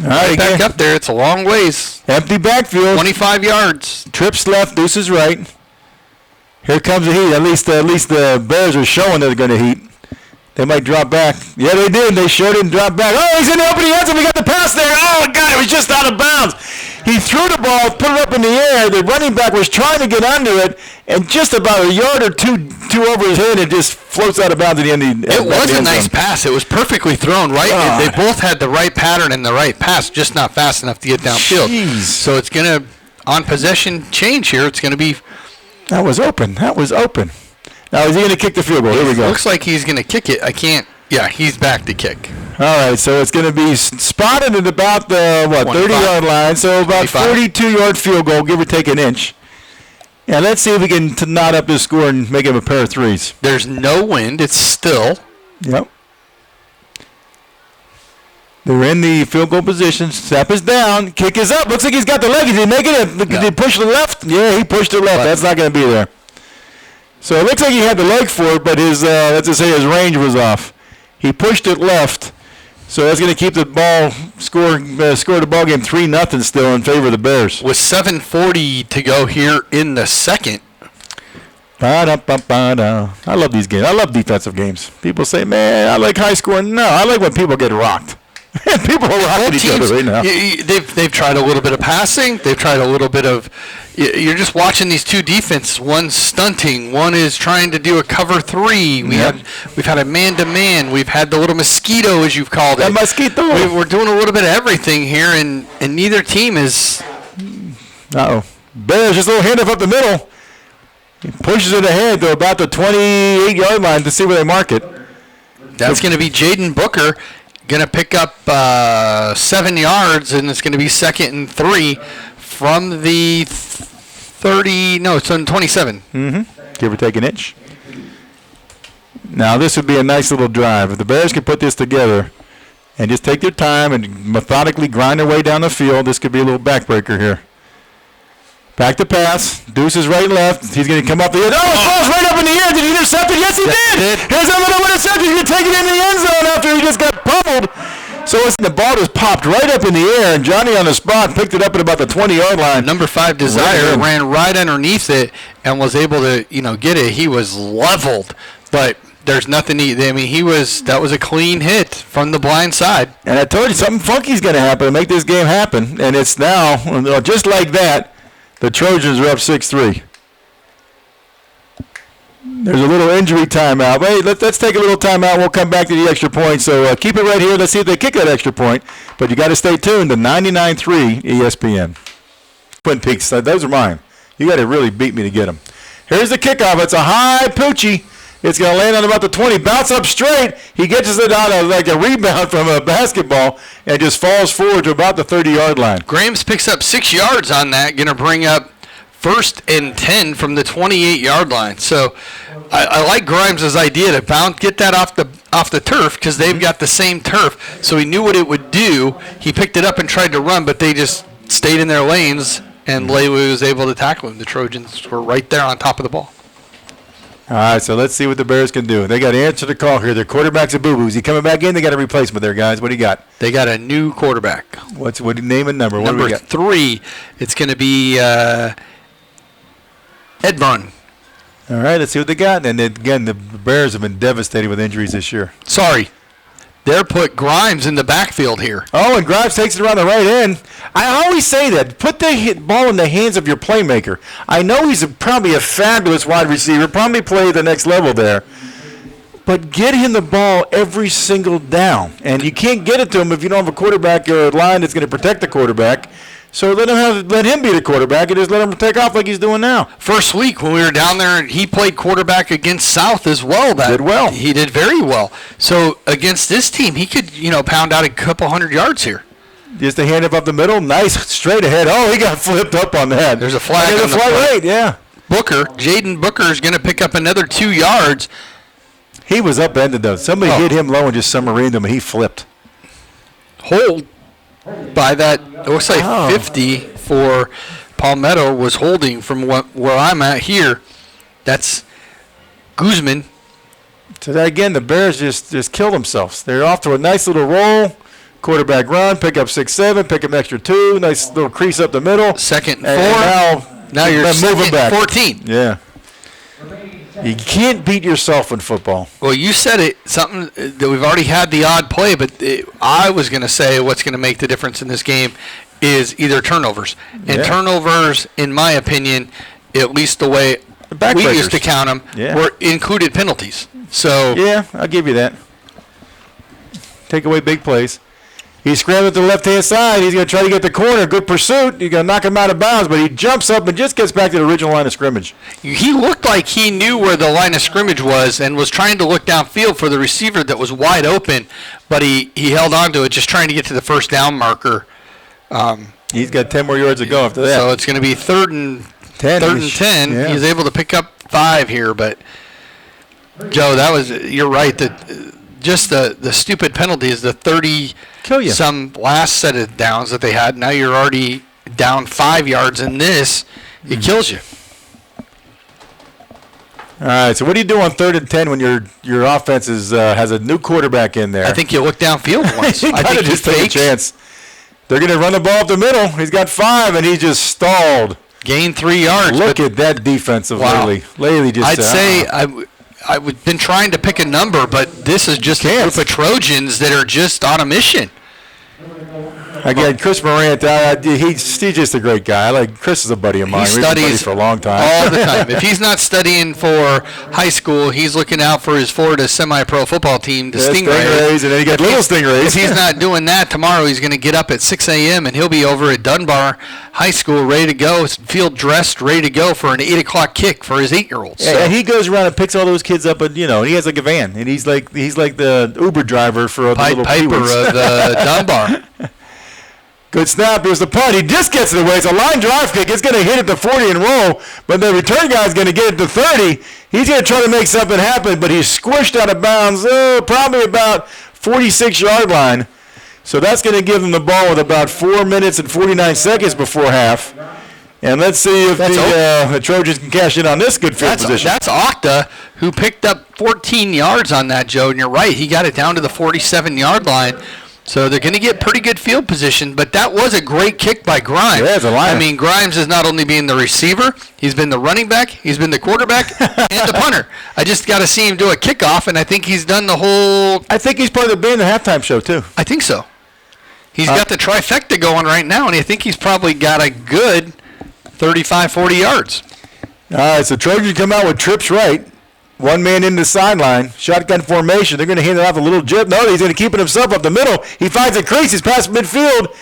right, back up there. It's a long ways. Empty backfield. 25 yards. Trips left, deuces right. Here comes the heat. At least the Bears are showing they're going to heat. They might drop back. Yeah, they did. They sure didn't drop back. Oh, he's in the opening end zone. We got the pass there. Oh, God, it was just out of bounds. He threw the ball, put it up in the air. The running back was trying to get under it, and just about a yard or two over his head, it just floats out of bounds at the end. It was a nice pass. It was perfectly thrown, right? God. They both had the right pattern and the right pass, just not fast enough to get downfield. Jeez. So it's going to, on possession change here, it's going to be. That was open. Now, is he going to kick the field goal? Here we go. Looks like he's going to kick it. I can't. Yeah, he's back to kick. All right, so it's going to be spotted at about the, 30-yard line, so about 25. 42-yard field goal, give or take an inch. Yeah, let's see if we can knot up this score and make him a pair of threes. There's no wind. It's still. Yep. They're in the field goal position. Snap is down. Kick is up. Looks like he's got the leg. Did he make it? Did he push the left? Yeah, he pushed it left. That's not going to be there. So it looks like he had the leg for it, but his, let's just say his range was off. He pushed it left. So that's going to keep the ball score the ball game 3-0 still in favor of the Bears. With 7:40 to go here in the second. Ba-da-ba-ba-da. I love these games. I love defensive games. People say, man, I like high scoring. No, I like when people get rocked. People are rocking each other right now. They've tried a little bit of passing. They've tried a little bit of. You're just watching these two defenses. One's stunting. One is trying to do a cover three. We've had a man-to-man. We've had the little mosquito, as you've called it. That mosquito. We're doing a little bit of everything here, and neither team is. Uh-oh. Bears just a little handoff up the middle. He pushes it ahead to about the 28-yard line to see where they mark it. That's going to be Jaden Booker. Going to pick up 7 yards, and it's going to be 2nd and 3 from the 30. No, it's on 27. Give or take an inch. Now, this would be a nice little drive. If the Bears could put this together and just take their time and methodically grind their way down the field, this could be a little backbreaker here. Back to pass. Deuce is right and left. He's going to come up the end. Oh, it falls right up in the air. Did he intercept it? Yes, he did. Here's a little interception. He's going to take it in the end zone after he just got pummeled. So the ball just popped right up in the air, and Johnny on the spot picked it up at about the 20-yard line. Number 5 Desire ran right underneath it and was able to, get it. He was leveled, but there's nothing. That was a clean hit from the blind side. And I told you something funky's going to happen to make this game happen, and it's now just like that. The Trojans are up 6-3. There's a little injury timeout. Wait, let's take a little timeout. We'll come back to the extra point. So keep it right here. Let's see if they kick that extra point. But you got to stay tuned to 99.3 ESPN. Twin Peaks, those are mine. You got to really beat me to get them. Here's the kickoff. It's a high poochie. It's going to land on about the 20. Bounce up straight. He gets it out of like a rebound from a basketball and just falls forward to about the 30-yard line. Grahams picks up 6 yards on that. Going to bring up 1st and 10 from the 28-yard line. So I like Grimes' idea to get that off the turf because they've got the same turf. So he knew what it would do. He picked it up and tried to run, but they just stayed in their lanes, and Lely was able to tackle him. The Trojans were right there on top of the ball. All right, so let's see what the Bears can do. They got to answer the call here. Their quarterback's a boo-boo. Is he coming back in? They got a replacement there, guys. What do you got? They got a new quarterback. What name and number? What do we got? 3. It's going to be Edburn. All right, let's see what they got. And again, the Bears have been devastated with injuries this year. Sorry. They're put Grimes in the backfield here. Oh, and Grimes takes it around the right end. I always say that. Put the ball in the hands of your playmaker. I know he's probably a fabulous wide receiver, probably play at the next level there. But get him the ball every single down. And you can't get it to him if you don't have a quarterback or a line that's going to protect the quarterback. So let him be the quarterback and just let him take off like he's doing now. First week when we were down there, he played quarterback against South as well. Did well. He did very well. So against this team, he could, pound out a couple hundred yards here. Just a hand up the middle, nice, straight ahead. Oh, he got flipped up on that. There's a flag. There's a flag right, yeah. Jaden Booker is going to pick up another 2 yards. He was upended, though. Somebody hit him low and just submarined him, and he flipped. Hold by that, it looks like 50 for Palmetto was holding from where I'm at here. That's Guzman. So that, again, the Bears just killed themselves. They're off to a nice little roll. Quarterback run, pick up 6-7, pick up an extra 2, nice little crease up the middle. 2nd and 4. Now you're moving back. 14. Yeah. You can't beat yourself in football. Well, you said it, something that we've already had the odd play, but I was going to say what's going to make the difference in this game is either turnovers. And turnovers, in my opinion, at least the way we used to count them, were included penalties. So yeah, I'll give you that. Take away big plays. He's scrambling to the left-hand side. He's going to try to get the corner. Good pursuit. You're going to knock him out of bounds, but he jumps up and just gets back to the original line of scrimmage. He looked like he knew where the line of scrimmage was and was trying to look downfield for the receiver that was wide open, but he held on to it, just trying to get to the first down marker. He's got 10 more yards to go after that. So it's going to be third and 10. Yeah. He's able to pick up 5 here, but Joe, you're right that just the stupid penalties, the 30 kill you. Some last set of downs that they had. Now you're already down 5 yards in this. It kills you. All right. So what do you do on 3rd and 10 when your offense has a new quarterback in there? I think you look downfield once. I think just take a chance. They're going to run the ball up the middle. He's got 5, and he just stalled. Gained 3 yards. Look at that defense of Lely. Lely just. I'd say I've been trying to pick a number, but this is just a group of Trojans that are just on a mission. Again, Chris Morant, he's just a great guy. Chris is a buddy of mine. He We've been studies buddies for a long time. all the time. If he's not studying for high school, he's looking out for his Florida semi-pro football team, the Stingrays. And then he got little Stingrays. If he's not doing that tomorrow, he's going to get up at 6 a.m. and he'll be over at Dunbar High School ready to go, field dressed, ready to go for an 8 o'clock kick for his 8-year-old. So. And he goes around and picks all those kids up, and he has like a van, and he's like the Uber driver for the little Piper Peewees. of Dunbar. Good snap. Here's the punt. He just gets it away. It's a line drive kick. It's going to hit at the 40 and roll, but the return guy's going to get it to 30. He's going to try to make something happen, but he's squished out of bounds, probably about 46-yard line. So that's going to give them the ball with about 4 minutes and 49 seconds before half. And let's see if the Trojans can cash in on this good field position. That's Octa, who picked up 14 yards on that, Joe, and you're right. He got it down to the 47-yard line. So they're going to get pretty good field position, but that was a great kick by Grimes. Yeah, it's a liner. I mean, Grimes is not only being the receiver, he's been the running back, he's been the quarterback, and the punter. I just got to see him do a kickoff, and I think he's done the whole. I think he's part of the band, the halftime show, too. I think so. He's got the trifecta going right now, and I think he's probably got a good 35, 40 yards. All right, so Trojans come out with trips right. One man in the sideline, shotgun formation. They're going to hand it off a little jib. No, he's going to keep it himself up the middle. He finds a crease. He's past midfield.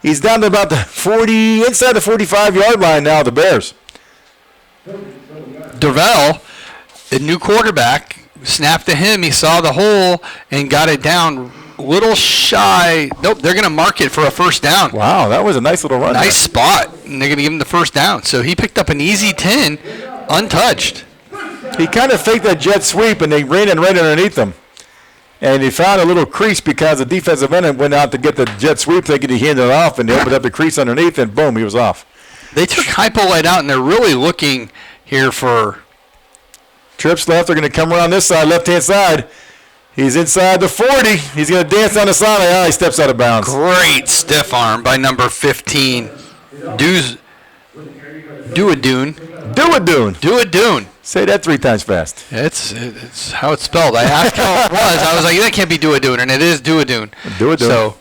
He's down to about the 40, inside the 45-yard line now, the Bears. Dervell, the new quarterback, snapped to him. He saw the hole and got it down a little shy. Nope, they're going to mark it for a first down. Wow, that was a nice little run. Nice spot, and they're going to give him the first down. So he picked up an easy 10, untouched. He kind of faked that jet sweep, and they ran it right underneath him. And he found a little crease because the defensive end went out to get the jet sweep, thinking he handed it off, and they opened up the crease underneath, and boom, he was off. They took Hypolite out, and they're really looking here for trips left. They're going to come around this side, left-hand side. He's inside the 40. He's going to dance down the sideline. He steps out of bounds. Great stiff arm by number 15. Duadoon. Say that 3 times fast. It's how it's spelled. I asked how it was. I was like, that can't be Duadoon, and it is Duadoon. So,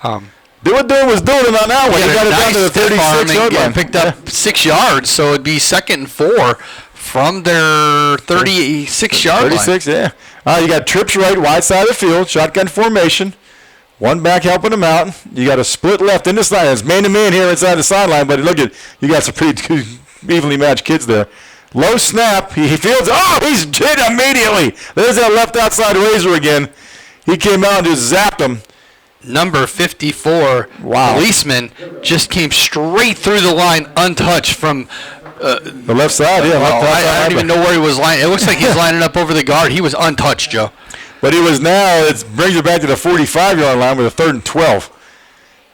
Duadoon was doing it on that one. He got it down to the 36-yard line. Picked up 6 yards, so it'd be 2nd and 4 from their 36-yard line. 36, yeah. You got trips right, wide side of the field, shotgun formation. One back helping him out. You got a split left in the sideline. It's man-to-man here inside the sideline, but look at, you got some pretty evenly matched kids there. Low snap. He fields. Oh, he's hit immediately. There's that left outside razor again. He came out and just zapped him. Number 54, policeman, just came straight through the line untouched from the left side. Yeah, I don't even know where he was lining. It looks like he's lining up over the guard. He was untouched, Joe. But he was now. It brings it back to the 45-yard line with a 3rd and 12.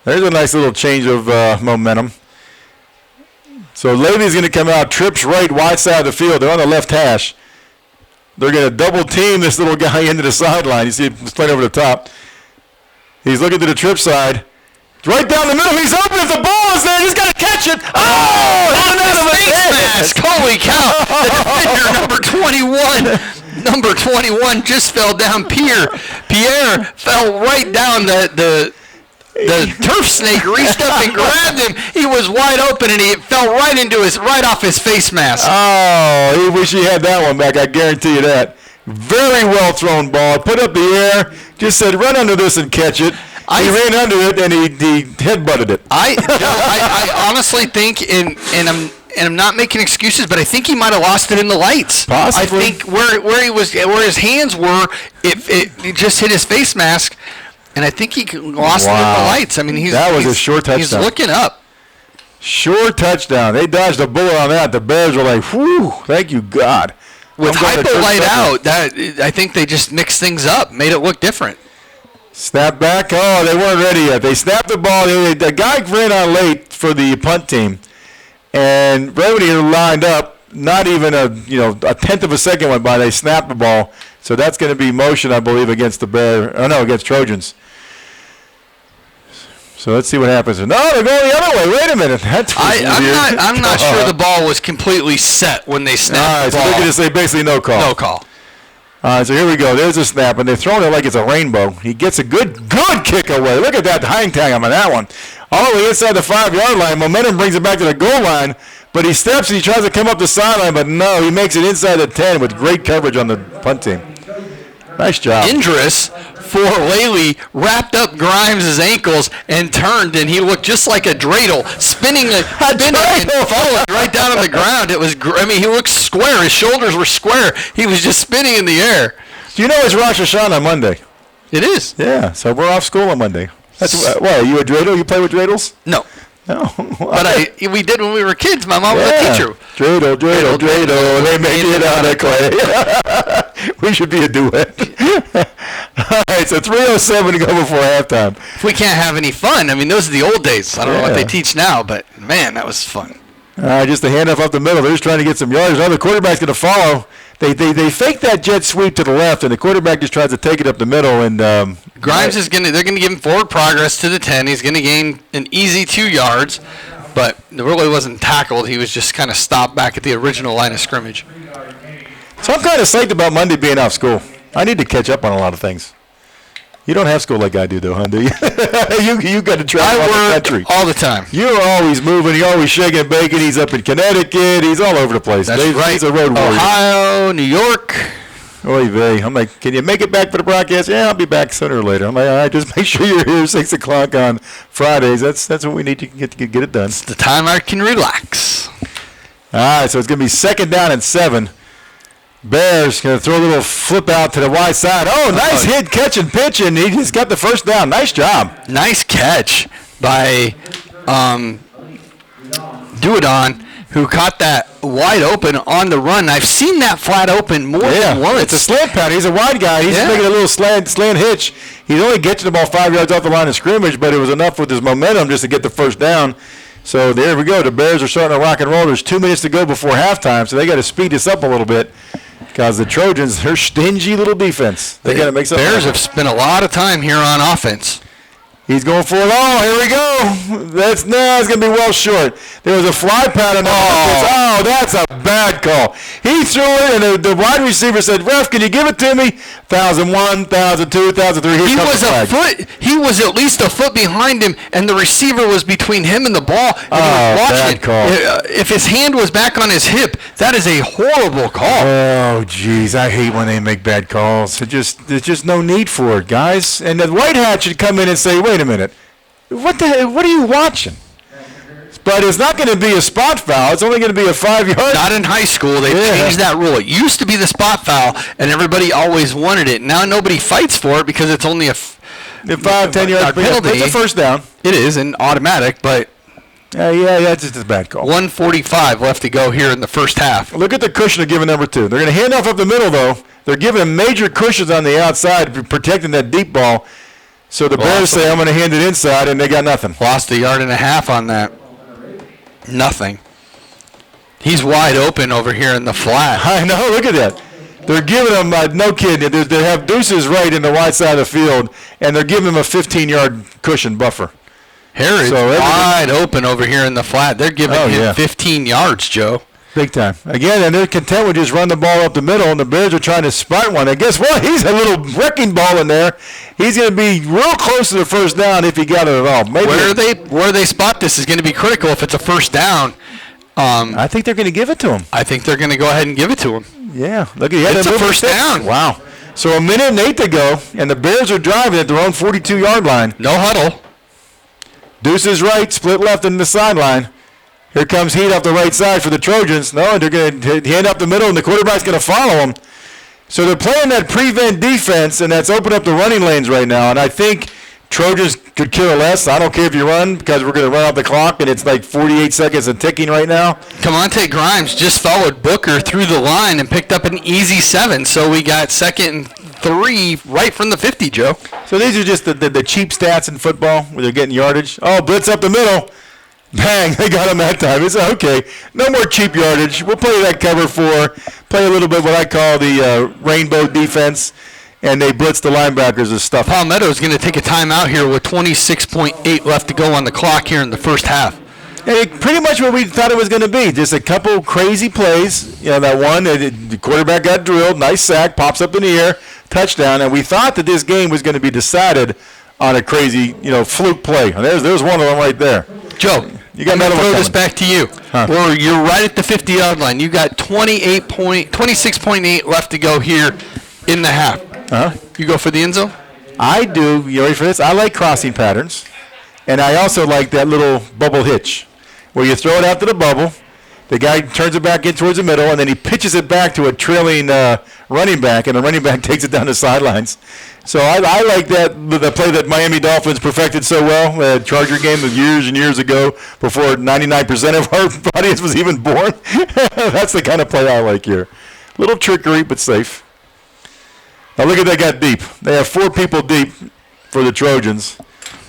There's a nice little change of momentum. So Levy's going to come out, trips right, wide side of the field. They're on the left hash. They're going to double team this little guy into the sideline. You see him playing over the top. He's looking to the trip side. Right down the middle. He's open. If the ball is there, he's got to catch it. Oh, out of his mask. Holy cow. The defender, number 21 just fell down. Pierre fell right down. The turf snake reached up and grabbed him. He was wide open, and he fell right off his face mask. Oh, he wish he had that one back. I guarantee you that. Very well thrown ball. Put up the air. Just said, run under this and catch it. He ran under it, and he headbutted it. I honestly think, and I'm not making excuses, but I think he might have lost it in the lights. Possibly. I think where his hands were, it just hit his face mask, and I think he lost it in the lights. I mean, that was a short touchdown. He's looking up. Sure touchdown. They dodged a bullet on that. The Bears were like, whew, thank you, God. With hypo light out, I think they just mixed things up, made it look different. Snap back. Oh, they weren't ready yet. They snapped the ball. The guy ran on late for the punt team, and right when he lined up, not even a tenth of a second went by. They snapped the ball. So that's going to be motion, I believe, against against Trojans. So let's see what happens. No, they're going the other way. Wait a minute. I'm not sure the ball was completely set when they snapped the ball. So they're going to say basically no call. No call. All right, so here we go. There's a snap, and they're throwing it like it's a rainbow. He gets a good kick away. Look at that hang tag on that one. All the way inside the 5-yard line. Momentum brings it back to the goal line, but he steps and he tries to come up the sideline, but no, he makes it inside the 10 with great coverage on the punt team. Nice job. Injurious for Lely, wrapped up Grimes' ankles and turned, and he looked just like a dreidel, spinning and falling right down on the ground. It was, he looked square. His shoulders were square. He was just spinning in the air. Do you know it's Rosh Hashanah on Monday? It is. Yeah, so we're off school on Monday. That's why. Are you a dreidel? You play with dreidels? No. No. But we did when we were kids. My mom was a teacher. Dreidel, they make it out of clay. We should be a duet. All right, so 3:07 to go before halftime. If we can't have any fun, those are the old days. I don't know what they teach now, but, man, that was fun. Just a handoff up the middle. They're just trying to get some yards. Now the quarterback's going to follow. They fake that jet sweep to the left, and the quarterback just tries to take it up the middle. And Grimes they're going to give him forward progress to the 10. He's going to gain an easy 2 yards, but it really wasn't tackled. He was just kind of stopped back at the original line of scrimmage. So I'm kind of psyched about Monday being off school. I need to catch up on a lot of things. You don't have school like I do, though, huh? Do you? you got to travel the country all the time. You're always moving. You're always shaking and baking. He's up in Connecticut. He's all over the place. That's right. He's a road warrior. Ohio, New York. Oy vey. I'm like, can you make it back for the broadcast? Yeah, I'll be back sooner or later. I'm like, all right, just make sure you're here 6 o'clock on Fridays. That's what we need to get it done. It's the time I can relax. All right, so it's going to be 2nd down and 7. Bears going to throw a little flip out to the wide side. Oh, nice hit, catch, and pitch, and he just got the first down. Nice job. Nice catch by Duodon, who caught that wide open on the run. I've seen that flat open more than once. It's a slant pattern. He's a wide guy. He's making a little slant hitch. He's only getting the ball 5 yards off the line of scrimmage, but it was enough with his momentum just to get the first down. So there we go. The Bears are starting to rock and roll. There's 2 minutes to go before halftime, so they got to speed this up a little bit. Because the Trojans, they're stingy little defense. They got to make something. Bears have spent a lot of time here on offense. He's going for it. Oh, here we go. It's going to be well short. There was a fly pattern. Oh, that's a bad call. He threw it, and the wide receiver said, "Ref, can you give it to me?" 1,001, 1,002, 1,003. He was a foot. He was at least a foot behind him, and the receiver was between him and the ball. And he was watching. Bad call. If his hand was back on his hip, that is a horrible call. Oh, geez, I hate when they make bad calls. There's just no need for it, guys. And the white hat should come in and say, "Wait a minute, what are you watching?" But it's not going to be a spot foul. It's only going to be a 5-yard. Not in high school. They've changed that rule. It used to be the spot foul, and everybody always wanted it. Now nobody fights for it because it's only a 5-10 yard penalty. It's a first down. It is an automatic, but it's just a bad call. 1:45 left to go here in the first half. Look at the cushion they're giving number 2. They're going to hand off up the middle, though. They're giving him major cushions on the outside, protecting that deep ball. So the Bears say, "I'm going to hand it inside," and they got nothing. Lost 1.5 yards on that. Nothing. He's wide open over here in the flat. I know. Look at that. They're giving him, no kidding, they have deuces right in the wide side of the field, and they're giving him a 15-yard cushion buffer. Harrod's wide open over here in the flat. They're giving him 15 yards, Joe. Big time. Again, and they're content with just run the ball up the middle, and the Bears are trying to spot one. And guess what? He's a little wrecking ball in there. He's going to be real close to the first down if he got it at all. Maybe where they spot this is going to be critical if it's a first down. I think they're going to give it to him. I think they're going to go ahead and give it to him. Yeah. Look, he had it's a first down. Wow. So 1:08 to go, and the Bears are driving at their own 42-yard line. No huddle. Deuces right, split left in the sideline. Here comes heat off the right side for the Trojans. No, they're going to hand up the middle, and the quarterback's going to follow him. So they're playing that prevent defense, and that's opened up the running lanes right now. And I think Trojans could care less. I don't care if you run because we're going to run out the clock, and it's like 48 seconds and ticking right now. Camonte Grimes just followed Booker through the line and picked up an easy 7. So we got 2nd and 3 right from the 50, Joe. So these are just the cheap stats in football where they're getting yardage. Oh, blitz up the middle. Bang, they got him that time. It's okay. No more cheap yardage. We'll play that cover 4, play a little bit what I call the rainbow defense, and they blitz the linebackers and stuff. Palmetto is going to take a timeout here with 26.8 left to go on the clock here in the first half. And pretty much what we thought it was going to be. Just a couple crazy plays. You know, that one, the quarterback got drilled, nice sack, pops up in the air, touchdown, and we thought that this game was going to be decided on a crazy, fluke play. And there's one of them right there. Joe, you got I'm going to throw this coming. back to you. Huh. Well, you're right at the 50-yard line. You got 26.8 left to go here in the half. Uh-huh. You go for the end zone? I do. You ready for this? I like crossing patterns, and I also like that little bubble hitch where you throw it out to the bubble, the guy turns it back in towards the middle, and then he pitches it back to a trailing running back, and the running back takes it down the sidelines. So I like that, the play that Miami Dolphins perfected so well, the Charger game of years and years ago before 99% of our audience was even born. That's the kind of play I like here. Little trickery, but safe. Now look at that guy deep. They have 4 people deep for the Trojans.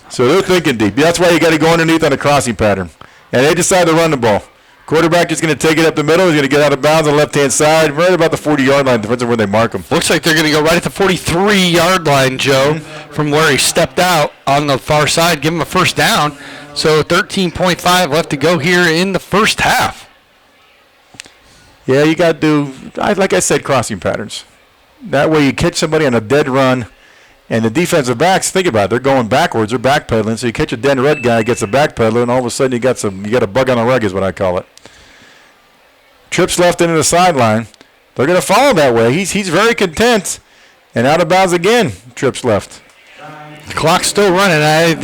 So they're thinking deep. That's why you got to go underneath on a crossing pattern. And they decide to run the ball. Quarterback is going to take it up the middle. He's going to get out of bounds on the left-hand side, right about the 40-yard line, depends on where they mark him. Looks like they're going to go right at the 43-yard line, Joe, from where he stepped out on the far side, give him a first down. So 13.5 left to go here in the first half. Yeah, you got to do, like I said, crossing patterns. That way you catch somebody on a dead run, and the defensive backs, think about it, they're going backwards, they're backpedaling, so you catch a dead red guy, gets a backpedaler, and all of a sudden you got a bug on the rug is what I call it. Trips left into the sideline. They're going to follow that way. He's very content, and out of bounds again, trips left. The clock's still running. A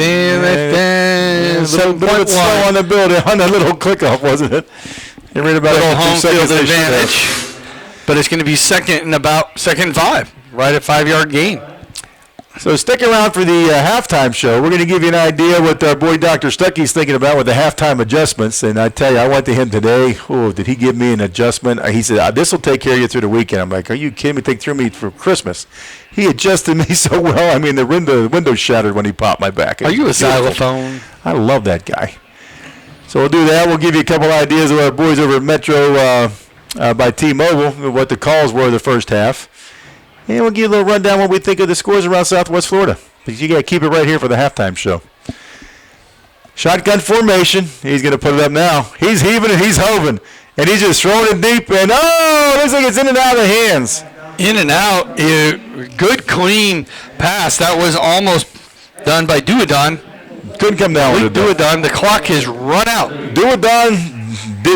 little bit slow on the build, on that little click off, wasn't it? You read about little home field advantage, but it's going to be second and 5, right at 5-yard gain. So stick around for the halftime show. We're going to give you an idea what our boy Dr. Stuckey's thinking about with the halftime adjustments. And I tell you, I went to him today. Oh, did he give me an adjustment? He said, this will take care of you through the weekend. I'm like, are you kidding me? Take through me for Christmas. He adjusted me so well. I mean, the window shattered when he popped my back. Are you a xylophone? I love that guy. So we'll do that. We'll give you a couple ideas of our boys over at Metro by T-Mobile, what the calls were the first half. And we'll give you a little rundown what we think of the scores around Southwest Florida. Because you got to keep it right here for the halftime show. Shotgun formation. He's going to put it up now. He's heaving and he's hoving. And he's just throwing it deep. And, looks like it's in and out of the hands. In and out. Good, clean pass. That was almost done by Duodon. Couldn't come down with it. Duodon. The clock has run out. Duodon did